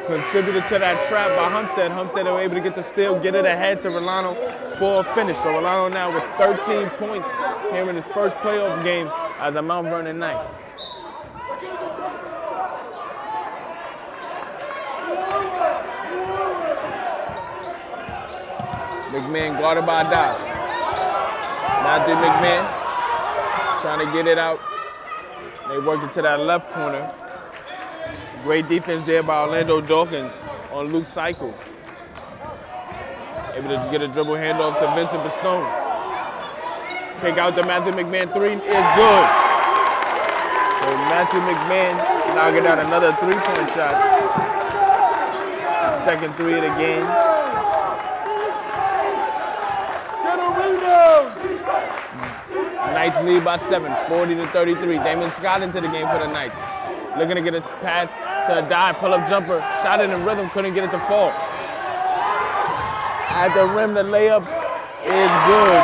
B: Contributed to that trap by Homestead. Homestead were able to get the steal, get it ahead to Rolando for a finish. So Rolando now with 13 points here in his first playoff game as a Mount Vernon Knight. McMahon guarded by Adai. Matthew McMahon trying to get it out. They work it to that left corner. Great defense there by Orlando Dawkins on Luke Cycle. Able to get a dribble handoff to Vincent Bastone. Kick out to Matthew McMahon, 3 is good. So Matthew McMahon knocking out another 3-point shot. Second 3 of the game. Knights lead by 7, 40-33. Damon Scott into the game for the Knights. Looking to get a pass to Adai, pull-up jumper, shot it in rhythm, couldn't get it to fall. At the rim, the layup is good.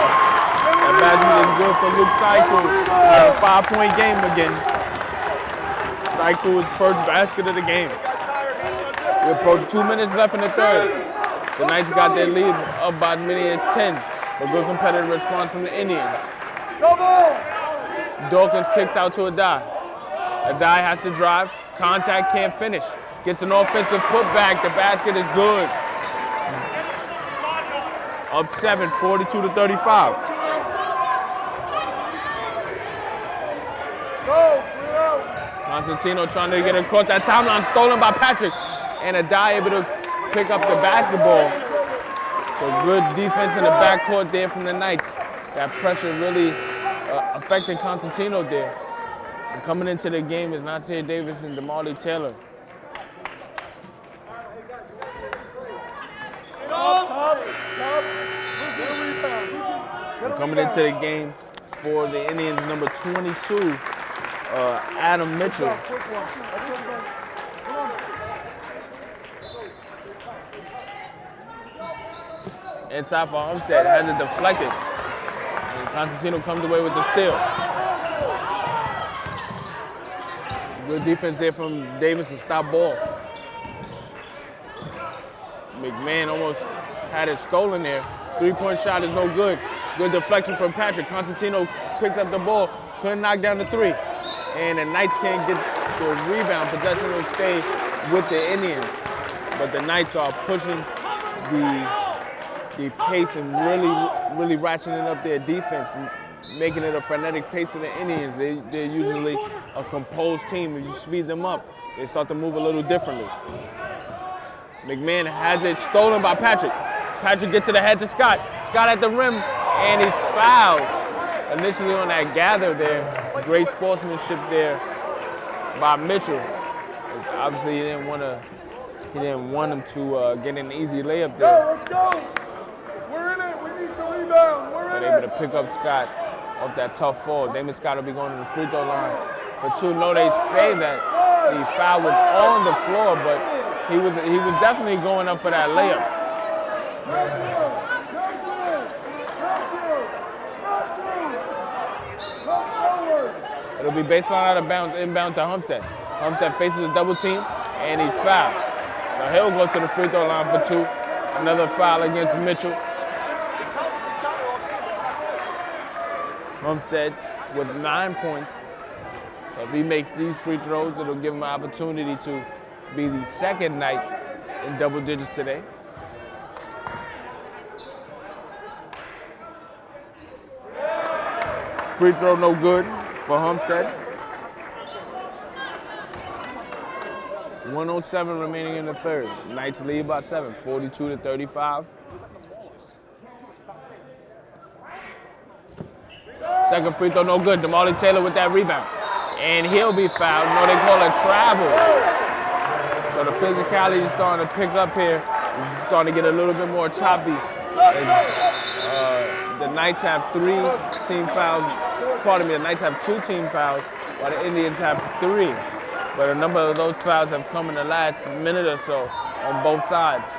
B: That basket is good for Luke Cycle. A 5-point game again. Cycle's first basket of the game. We approach 2 minutes left in the third. The Knights got their lead up by as many as 10. A good competitive response from the Indians. Dawkins kicks out to Adai. Adai has to drive, contact, can't finish. Gets an offensive putback, the basket is good. Up 7, 42-35. Constantino trying to get across that timeline, stolen by Patrick. And Adai able to pick up the basketball. So good defense in the backcourt there from the Knights. That pressure really affecting Constantino there. And coming into the game is Nasir Davis and Damali Taylor. And coming into the game for the Indians, number 22, Adam Mitchell. Inside for Umstead, has it deflected. And Constantino comes away with the steal. Good defense there from Davis to stop ball. McMahon almost had it stolen there. Three-point shot is no good. Good deflection from Patrick. Constantino picks up the ball, couldn't knock down the three. And the Knights can't get the rebound. Possession will stay with the Indians. But the Knights are pushing the pace and really ratcheting up their defense, making it a frenetic pace for the Indians. They're usually a composed team. If you speed them up, they start to move a little differently. McMahon has it stolen by Patrick. Patrick gets it ahead to Scott. Scott at the rim, and he's fouled. Initially on that gather there, great sportsmanship there by Mitchell. Obviously, he didn't want him to get an easy layup there.
D: Let's go. We're in it. We need to rebound. We're in
B: But able to pick up Scott off that tough fall. Damon Scott will be going to the free throw line for two. No, they say that the foul was on the floor, but he was definitely going up for that layup. It'll be baseline out of bounds, inbound to Homestead. Homestead faces a double team, and he's fouled. So he'll go to the free throw line for two. Another foul against Mitchell. Homestead with 9 points. So if he makes these free throws, it'll give him an opportunity to be the second Knight in double digits today. Free throw no good for Homestead. 1:07 remaining in the third. Knights lead by 7, 42-35. Second free throw no good. Damali Taylor with that rebound. And he'll be fouled. No, they call it travel. So the physicality is starting to pick up here. It's starting to get a little bit more choppy. The Knights have 3 team fouls. Pardon me, the Knights have 2 team fouls, while the Indians have 3. But a number of those fouls have come in the last minute or so on both sides.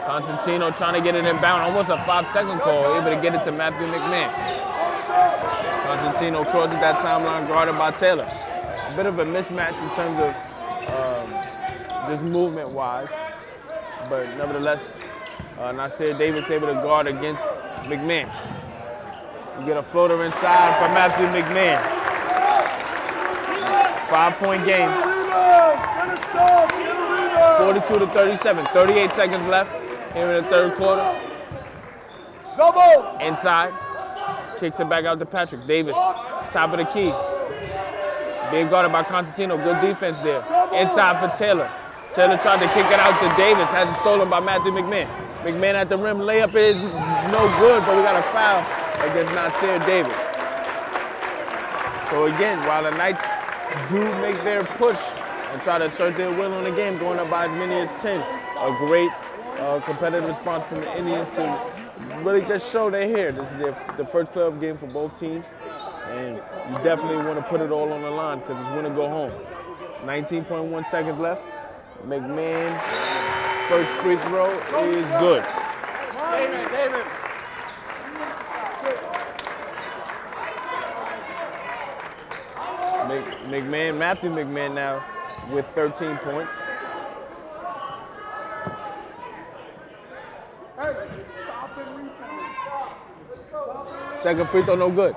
B: Constantino trying to get it inbound, almost a 5-second call, able to get it to Matthew McMahon. Constantino crosses that timeline, guarded by Taylor. A bit of a mismatch in terms of just movement-wise, but nevertheless, Nasir Davis able to guard against McMahon. You get a floater inside from Matthew McMahon. 5-point game. 42-37. 38 seconds left here in the third quarter.
D: Double.
B: Inside. Kicks it back out to Patrick. Davis, top of the key. Being guarded by Constantino. Good defense there. Inside for Taylor. Taylor tried to kick it out to Davis. Has it stolen by Matthew McMahon. McMahon at the rim. Layup is no good, but we got a foul against Nasir Davis. So again, while the Knights do make their push and try to assert their will on the game, going up by as many as 10, a great competitive response from the Indians to really just show they're here. This is the first playoff game for both teams, and you definitely want to put it all on the line because it's win or go home. 19.1 seconds left. McMahon, first free throw is good.
D: David.
B: McMahon, Matthew McMahon now with 13 points. Second free throw no good.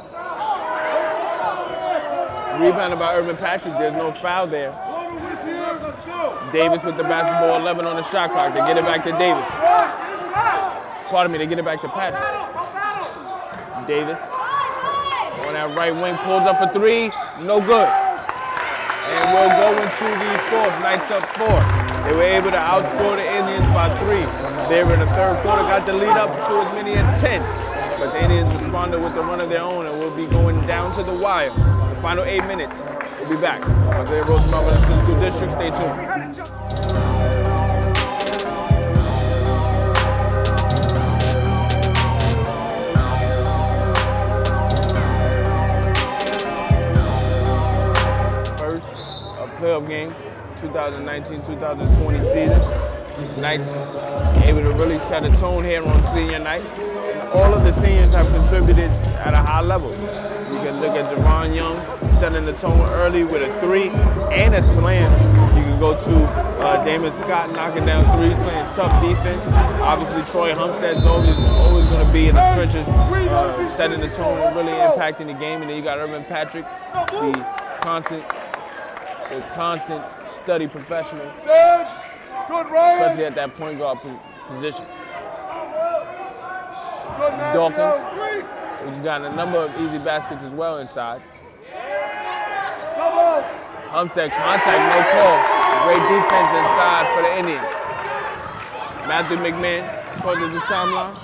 B: Rebounded by Urban Patrick. There's no foul there. Davis with the basketball, 11 on the shot clock. They get it back to Davis. Pardon me, they get it back to Patrick. Davis on that right wing, pulls up for 3, no good. And we'll go into the fourth, Knights up 4. They were able to outscore the Indians by 3. They were in the third quarter, got the lead up to as many as 10. But but the Indians responded with a run of their own, and we'll be going down to the wire. The final 8 minutes. We'll be back. Isaiah Rosenbaum with the School District. Stay tuned. Playoff game, 2019-2020 season. Knights able to really set a tone here on senior night. All of the seniors have contributed at a high level. You can look at Javon Young setting the tone early with a 3 and a slam. You can go to Damon Scott knocking down 3s, playing tough defense. Obviously, Troy Humstead's always going to be in the trenches, setting the tone and really impacting the game. And then you got Irvin Patrick, the constant study professional, especially at that point guard position. Dawkins, who's gotten a number of easy baskets as well inside. Humstead contact, no call. Great defense inside for the Indians. Matthew McMahon causes the timeline.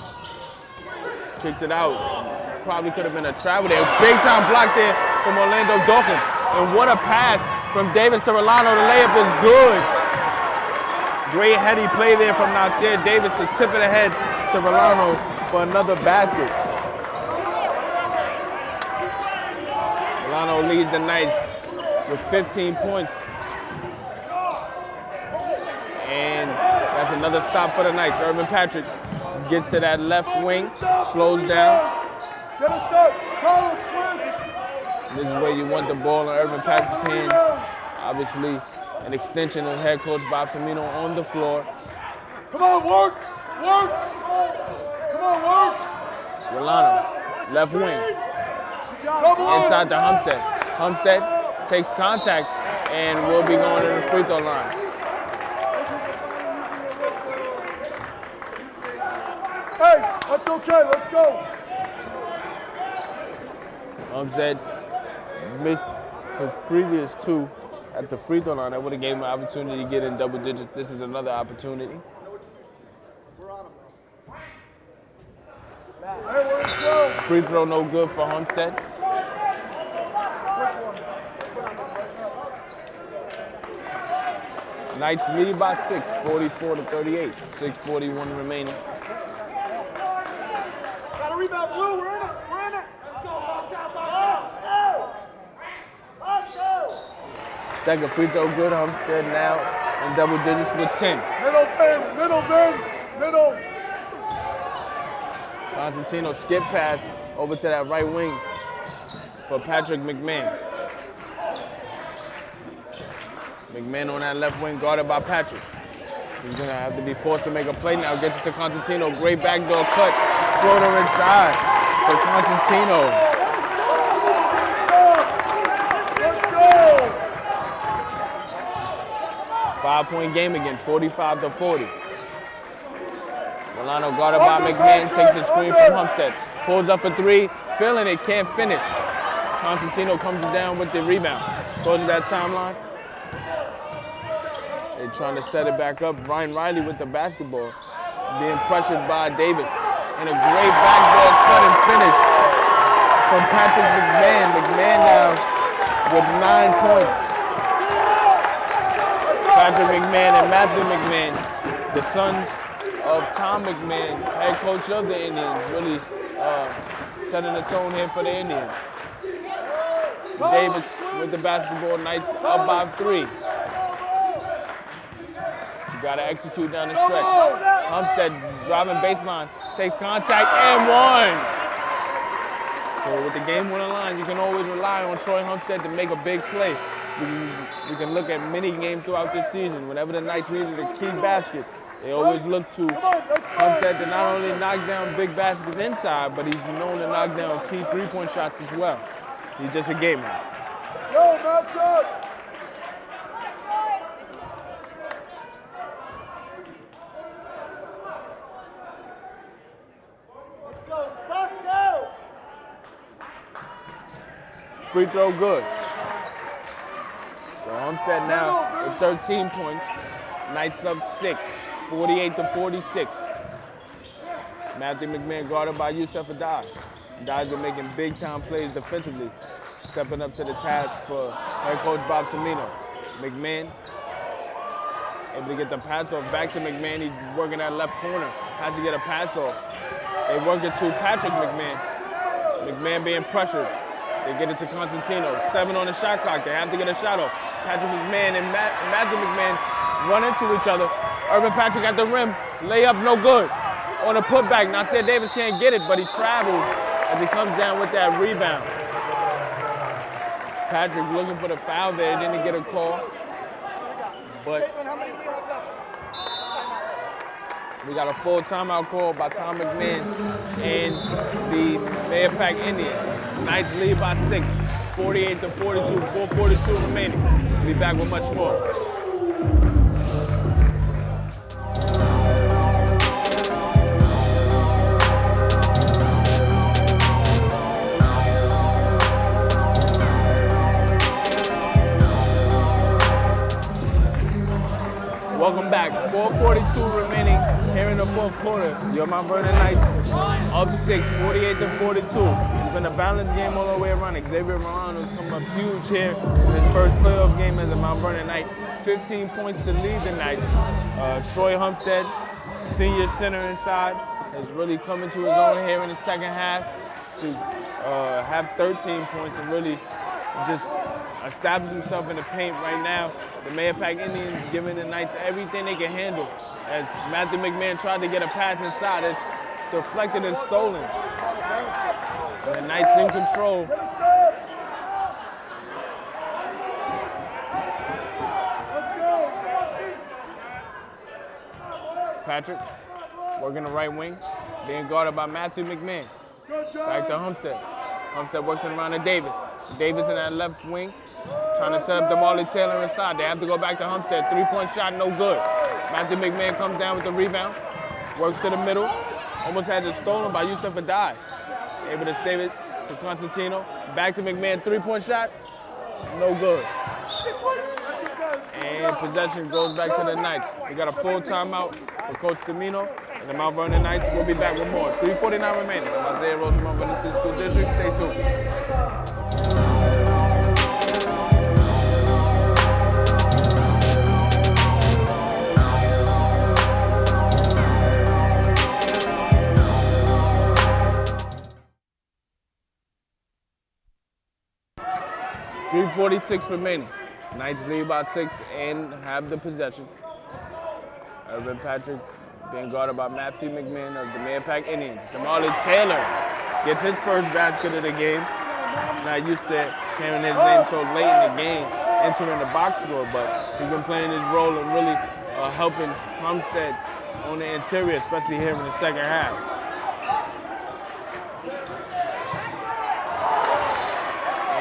B: Kicks it out. Probably could have been a travel there. Big time block there from Orlando Dawkins. And what a pass from Davis to Rolando. The layup is good. Great heady play there from Nasir Davis to tip it ahead to Rolando for another basket. Rolando leads the Knights with 15 points. And that's another stop for the Knights. Irvin Patrick gets to that left wing, slows down. This is where you want the ball in Irvin Patrick's hands. Obviously, an extension of head coach Bob Firmino on the floor.
D: Come on, work! Work! Come on, work!
B: Rolando, left wing. Inside to Humstead. Humstead takes contact and will be going to the free throw line.
D: Hey, that's okay, let's go.
B: Humstead missed his previous 2 at the free throw line. That would have gave him an opportunity to get in double digits. This is another opportunity. Free throw no good for Humstead. Knights lead by 6, 44-38. 6:41 remaining.
D: Got a rebound, Blue, we're in it, we're in it. Let's go, box out, box out. Box out.
B: Second free throw good. Humstead now in double digits with 10.
D: Middle, middle.
B: Constantino skip pass over to that right wing for Patrick McMahon. McMahon on that left wing, guarded by Patrick. He's gonna have to be forced to make a play now. Gets it to Constantino. Great backdoor cut. Floater inside for Constantino.
D: Let's go!
B: 5-point game again, 45-40. Milano guarded by McMahon, takes the screen from Humstead. Pulls up for 3, feeling it, can't finish. Constantino comes down with the rebound. Closes that timeline. They're trying to set it back up. Ryan Riley with the basketball, being pressured by Davis. And a great backdoor cut and finish from Patrick McMahon. McMahon now with 9 points. Patrick McMahon and Matthew McMahon, the sons of Tom McMahon, head coach of the Indians, really setting the tone here for the Indians. Davis with the basketball, Knights up by 3. You gotta execute down the stretch. Humstead driving baseline, takes contact and 1. So with the game winning line, you can always rely on Troy Humstead to make a big play. We can look at many games throughout this season. Whenever the Knights needed a key basket, they always look to Humstead to not only knock down big baskets inside, but he's known to knock down key 3-point shots as well. He's just a game man.
D: Yo, match up! Let's go, box out!
B: Free throw good. So Humstead now with 13 points. Knights up 6, 48-46. Matthew McMahon guarded by Yusuf Adai. Adai's been making big-time plays defensively, stepping up to the task for head coach Bob Cimino. McMahon able to get the pass off back to McMahon. He's working that left corner. Has to get a pass off. They work it to Patrick McMahon. McMahon being pressured. They get it to Constantino. 7 on the shot clock. They have to get a shot off. Patrick McMahon and Matthew McMahon run into each other. Irvin Patrick at the rim. Layup no good. On a putback. Nasir Davis can't get it, but he travels as he comes down with that rebound. Patrick looking for the foul there. Didn't get a call. But
D: How many do we have left?
B: we got a full timeout call by Tom McMahon and the Mahopac Indians. Knights lead by 6, 48-42, 4:42 remaining. We'll be back with much more. Welcome back. 4:42 remaining here in the fourth quarter. Your Mount Vernon Knights up 6, 48-42. It's been a balanced game all the way around. Xavier Milano's come up huge here in his first playoff game as a Mount Vernon Knight. 15 points to lead the Knights. Troy Humstead, senior center inside, has really come into his own here in the second half to have 13 points and really just establish himself in the paint right now. The Mahopac Indians giving the Knights everything they can handle. As Matthew McMahon tried to get a pass inside, it's deflected and stolen. The Knights in control. Patrick working the right wing, being guarded by Matthew McMahon. Back to Humstead. Humstead works it around to Davis. Davis in that left wing, trying to set up Damali Taylor inside. They have to go back to Humstead. 3-point shot, no good. Matthew McMahon comes down with the rebound, works to the middle, almost had it stolen by Yusuf Adai. Able to save it to Constantino. Back to McMahon, 3-point shot, no good. And possession goes back to the Knights. We got a full timeout for Coach Cimino and the Mount Vernon Knights. We'll be back with more. 3:49 remaining. I'm Isaiah Rose from Mount Vernon City School District. Stay tuned. .346 remaining. Knights lead by 6 and have the possession. Irvin Patrick being guarded by Matthew McMahon of the Mahopac Indians. Damali Taylor gets his first basket of the game. Not used to hearing his name so late in the game, entering the box score, but he's been playing his role and really helping Humstead on the interior, especially here in the second half.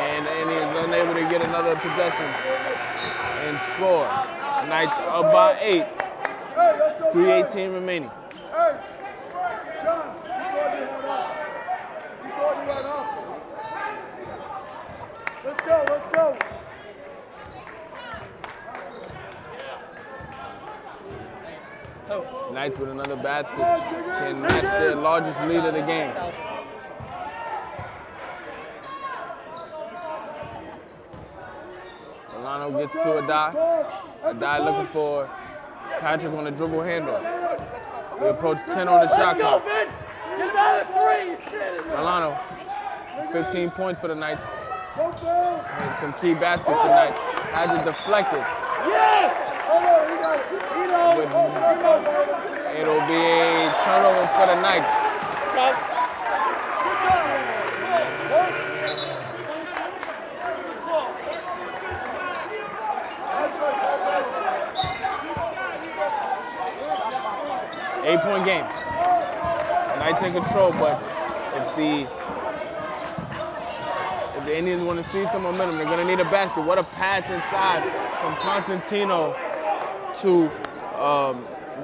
B: And the Indians unable to get another possession and score. Knights up by 8. 3:18 remaining.
D: Let's go, let's go.
B: Knights with another basket can match their largest lead of the game. Milano gets to Adai. Adai looking for Patrick on the dribble handle. We approach 10 on the shot clock. Milano, 15 points for the Knights. And some key baskets tonight. Has it deflected.
D: Yes!
B: It'll be a turnover for the Knights. 8-point game. Knights in control, but if the Indians want to see some momentum, they're going to need a basket. What a pass inside from Constantino to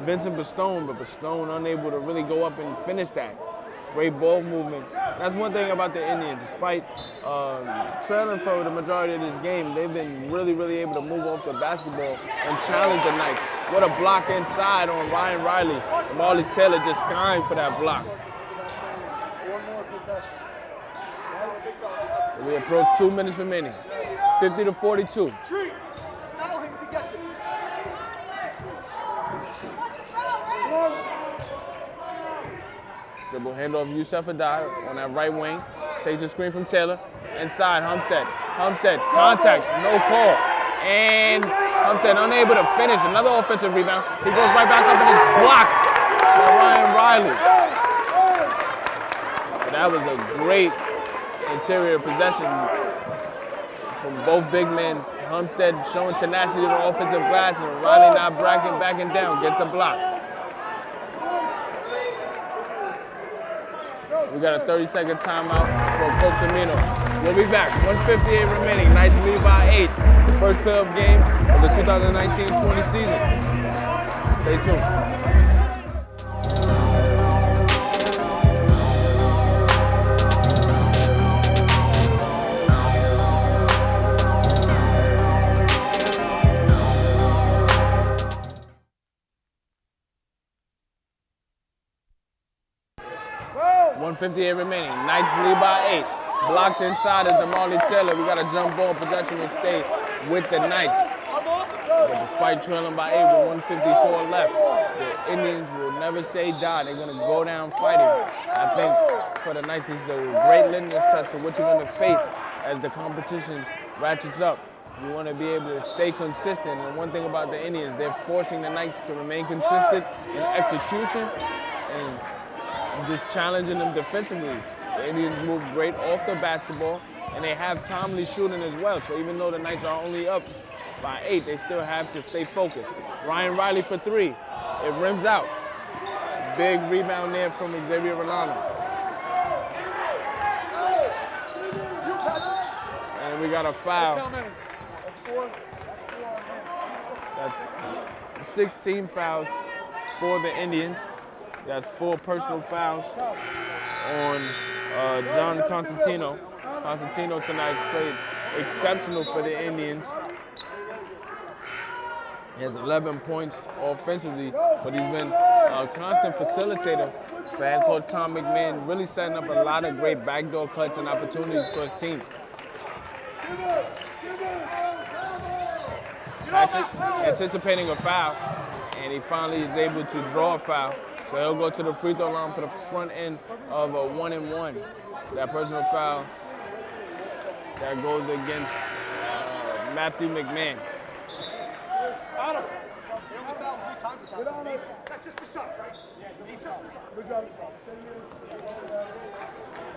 B: Vincent Bastone, but Bastone unable to really go up and finish that. Great ball movement. That's one thing about the Indians. Despite trailing for the majority of this game, they've been really able to move off the basketball and challenge the Knights. What a block inside on Ryan Riley. Marley Taylor just skying for that block. We approach 2 minutes remaining. 50-42.
D: Treat. Foul him if he gets it.
B: Dribble handoff, Yusuf Adai on that right wing. Takes the screen from Taylor. Inside, Humstead. Humstead, contact, no call. And Humstead unable to finish. Another offensive rebound. He goes right back up and is blocked by Ryan Riley. But that was a great interior possession from both big men. Humstead showing tenacity on the offensive glass and Riley not backing down, gets the block. We got a 30-second timeout for Coach Amino. We'll be back. 1:58 remaining. Knights lead by 8. The first playoff game of the 2019-20 season. Stay tuned. .58 remaining. Knights lead by 8. Blocked inside is DeMarley Taylor. We got a jump ball possession and stay with the Knights. But despite trailing by 8 with 1:54 left, the Indians will never say die. They're going to go down fighting. I think for the Knights, this is a great litmus test for what you're going to face as the competition ratchets up. You want to be able to stay consistent. And one thing about the Indians, they're forcing the Knights to remain consistent in execution and just challenging them defensively. The Indians move great off the basketball, and they have timely shooting as well. So even though the Knights are only up by 8, they still have to stay focused. Ryan Riley for 3. It rims out. Big rebound there from Xavier Rolando. And we got a foul. That's 16 fouls for the Indians. That's 4 personal fouls on John Constantino. Constantino tonight's played exceptional for the Indians. He has 11 points offensively, but he's been a constant facilitator for head coach Tom McMahon, really setting up a lot of great backdoor cuts and opportunities for his team. Patrick anticipating a foul, and he finally is able to draw a foul. So he'll go to the free throw line for the front end of a 1-and-1. That personal foul that goes against Matthew McMahon.
D: That's just the shots, right? Good job.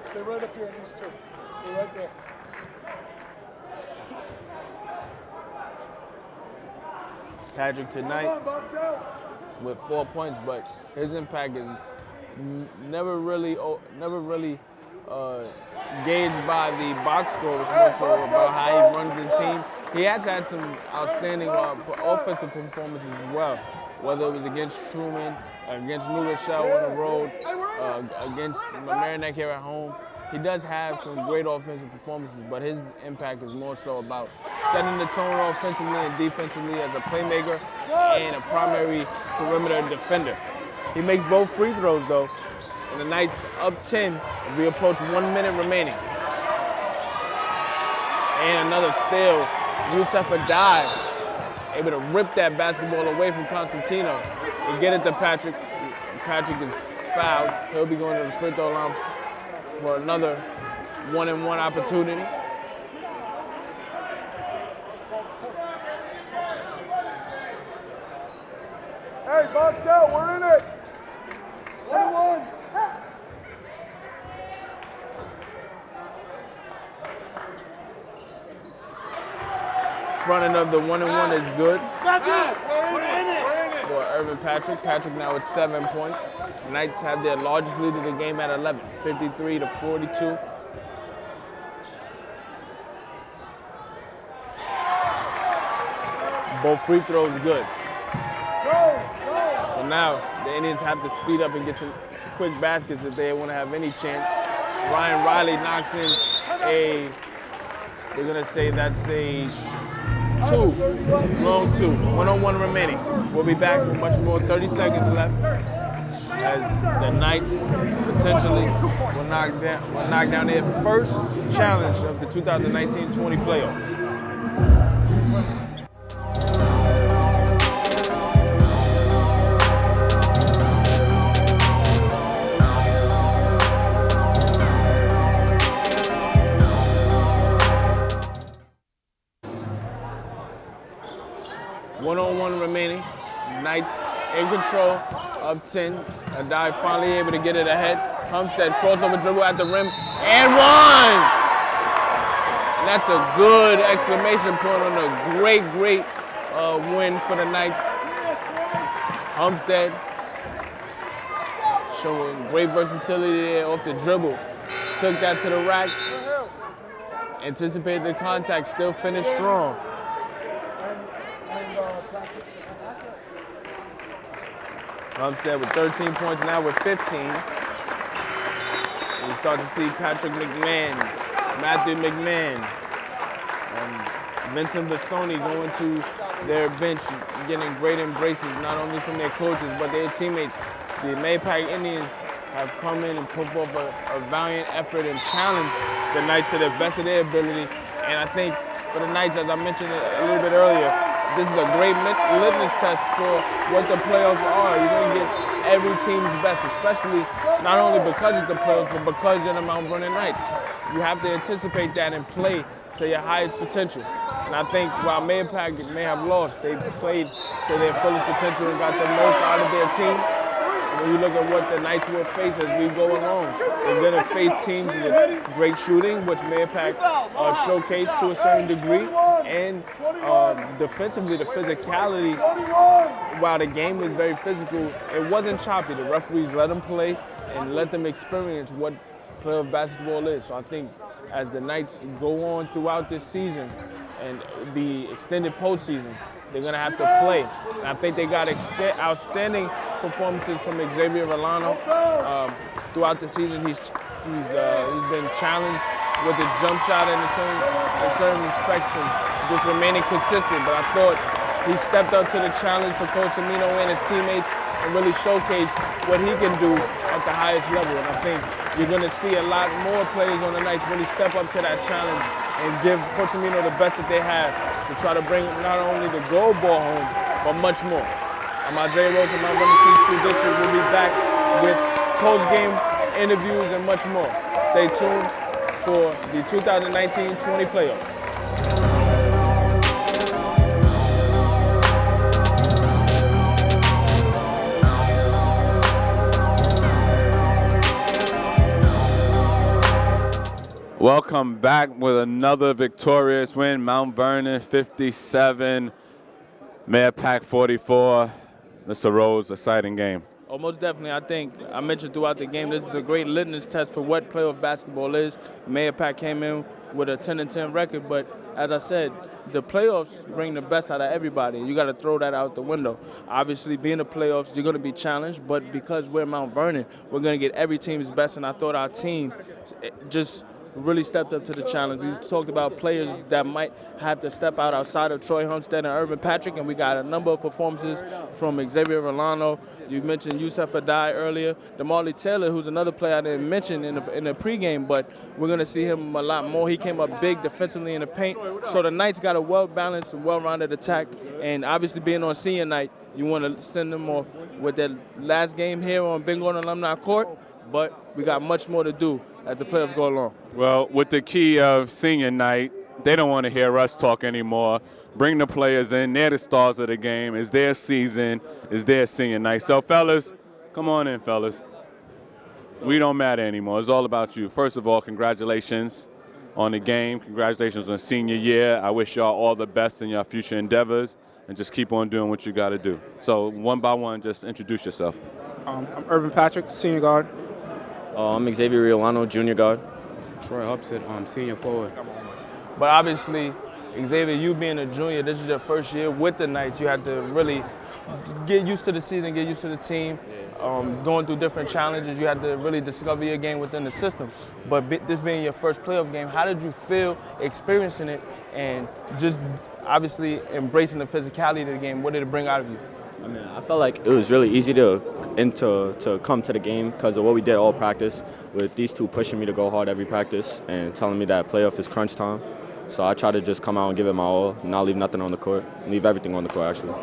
D: Stay right up here in these two. Stay right there.
B: Patrick tonight with 4 points, but his impact is never really gauged by the box score. It's more so about how he runs the team. He has had some outstanding offensive performances as well, whether it was against Truman, against New Rochelle on the road, against Merrimack here at home. He does have some great offensive performances, but his impact is more so about setting the tone offensively and defensively as a playmaker and a primary perimeter defender. He makes both free throws though, and the Knights up 10 as we approach 1 minute remaining. And another steal, Yusuf Adai, able to rip that basketball away from Constantino and get it to Patrick. Patrick is fouled. He'll be going to the free throw line for another 1-and-1 opportunity.
D: Hey, box out, we're in it. 1-1.
B: Front end of the 1-and-1 is good
D: We're in it.
B: for Irvin Patrick. Patrick now with 7 points. The Knights have their largest lead of the game at 11, 53-42. Both free throws good. So now the Indians have to speed up and get some quick baskets if they want to have any chance. Ryan Riley knocks in they're gonna say that's a long two. 1-on-1 remaining. We'll be back with much more, 30 seconds left. as the Knights potentially will knock down their first challenge of the 2019-20 playoffs. One-on-one remaining. Knights in control, up 10. Adai finally able to get it ahead. Homestead crossover dribble at the rim, and one! And that's a good exclamation point on a great win for the Knights. Homestead showing great versatility there off the dribble. Took that to the rack. Anticipated the contact, still finished strong. Homestead with 13 points, now with 15. And you start to see Patrick McMahon, Matthew McMahon, and Vincent Bastoni going to their bench, getting great embraces, not only from their coaches, but their teammates. The Mahopac Indians have come in and put forth a valiant effort and challenged the Knights to the best of their ability. And I think for the Knights, as I mentioned a little bit earlier, this is a great litmus test for what the playoffs are. You're going to get every team's best, especially not only because it's the playoffs, but because you're the Mount Vernon Knights. You have to anticipate that and play to your highest potential. And I think while Mahopac may have lost, they played to their fullest potential and got the most out of their team. When you look at what the Knights will face as we go along, they're going to face teams with great shooting, which Mahopac showcased to a certain degree, and defensively, the physicality, while the game was very physical, it wasn't choppy. The referees let them play and let them experience what playoff basketball is. So I think as the Knights go on throughout this season and the extended postseason, they're going to have to play. And I think they got outstanding performances from Xavier Rolano. Throughout the season, he's been challenged with his jump shot in certain respects and just remaining consistent. But I thought he stepped up to the challenge for Coach Amino and his teammates and really showcased what he can do at the highest level. And I think you're going to see a lot more players on the Knights really step up to that challenge and give Coach Amino the best that they have to try to bring not only the gold ball home, but much more. I'm Isaiah Rose from Mount Vernon City School District. We'll be back with post-game interviews and much more. Stay tuned for the 2019-20 playoffs.
A: Welcome back with another victorious win. Mount Vernon 57, Mahopac 44. Mr. Rose, exciting game.
B: Oh, most definitely. I think I mentioned throughout the game, this is a great litmus test for what playoff basketball is. Mahopac came in with a 10-10 record, but as I said, the playoffs bring the best out of everybody. You got to throw that out the window. Obviously, being the playoffs, you're going to be challenged, but because we're Mount Vernon, we're going to get every team's best, and I thought our team just really stepped up to the challenge. We talked about players that might have to step out outside of Troy Homestead and Irvin Patrick, and we got a number of performances from Xavier Rolano. You mentioned Yusuf Adai earlier. DeMarley Taylor, who's another player I didn't mention in the pregame, but we're going to see him a lot more. He came up big defensively in the paint. So the Knights got a well-balanced, well-rounded attack, and obviously being on senior night, you want to send them off with their last game here on Big Lord Alumni Court, but we got much more to do as the playoffs go along.
A: Well, with the key of senior night, they don't want to hear us talk anymore. Bring the players in. They're the stars of the game. It's their season. It's their senior night. So, fellas, come on in, fellas. We don't matter anymore. It's all about you. First of all, congratulations on the game. Congratulations on senior year. I wish y'all all the best in your future endeavors, and just keep on doing what you got to do. So, one by one, just introduce yourself.
E: I'm Irvin Patrick, senior guard.
F: I'm Xavier Riolano, junior guard.
G: Troy Upset, senior forward.
B: But obviously, Xavier, you being a junior, this is your first year with the Knights. You had to really get used to the season, get used to the team, going through different challenges. You had to really discover your game within the system. But this being your first playoff game, how did you feel experiencing it and just obviously embracing the physicality of the game? What did it bring out of you?
F: I mean, I felt like it was really easy to come to the game because of what we did all practice, with these two pushing me to go hard every practice and telling me that playoff is crunch time. So I try to just come out and give it my all, not leave nothing on the court, leave everything on the court actually.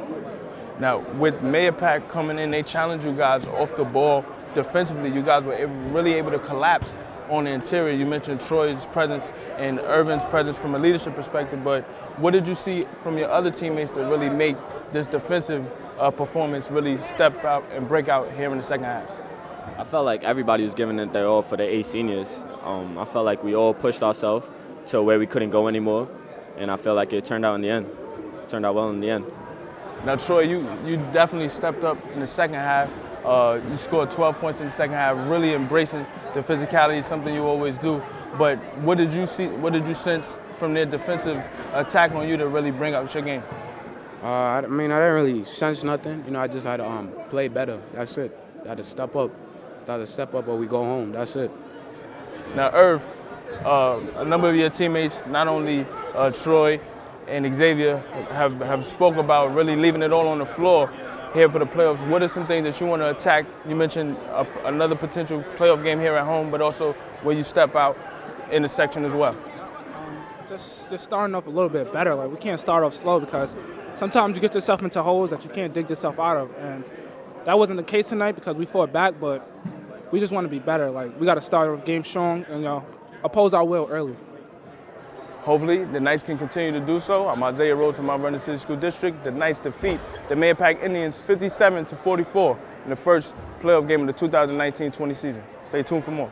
B: Now, with Mahopac coming in, they challenged you guys off the ball defensively. You guys were really able to collapse on the interior. You mentioned Troy's presence and Irvin's presence from a leadership perspective, but what did you see from your other teammates to really make this defensive performance really step out and break out here in the second half?
F: I felt like everybody was giving it their all for the 8 seniors. I felt like we all pushed ourselves to where we couldn't go anymore, and I feel like it turned out in the end. It turned out well in the end.
B: Now, Troy, you definitely stepped up in the second half. You scored 12 points in the second half, really embracing the physicality, something you always do. But what did you see? What did you sense from their defensive attack on you to really bring out your game?
G: I mean, I didn't really sense nothing. You know, I just had to play better. That's it. I had to step up. I had to step up or we go home. That's it.
B: Now, Irv, a number of your teammates, not only Troy and Xavier, have spoke about really leaving it all on the floor here for the playoffs. What are some things that you want to attack? You mentioned another potential playoff game here at home, but also where you step out in the section as well.
E: Just starting off a little bit better. Like, we can't start off slow because sometimes you get yourself into holes that you can't dig yourself out of. And that wasn't the case tonight because we fought back, but we just want to be better. Like, we got to start our game strong and, oppose our will early.
B: Hopefully, the Knights can continue to do so. I'm Isaiah Rose from Mount Vernon City School District. The Knights defeat the Mahopac Indians 57-44 in the first playoff game of the 2019-20 season. Stay tuned for more.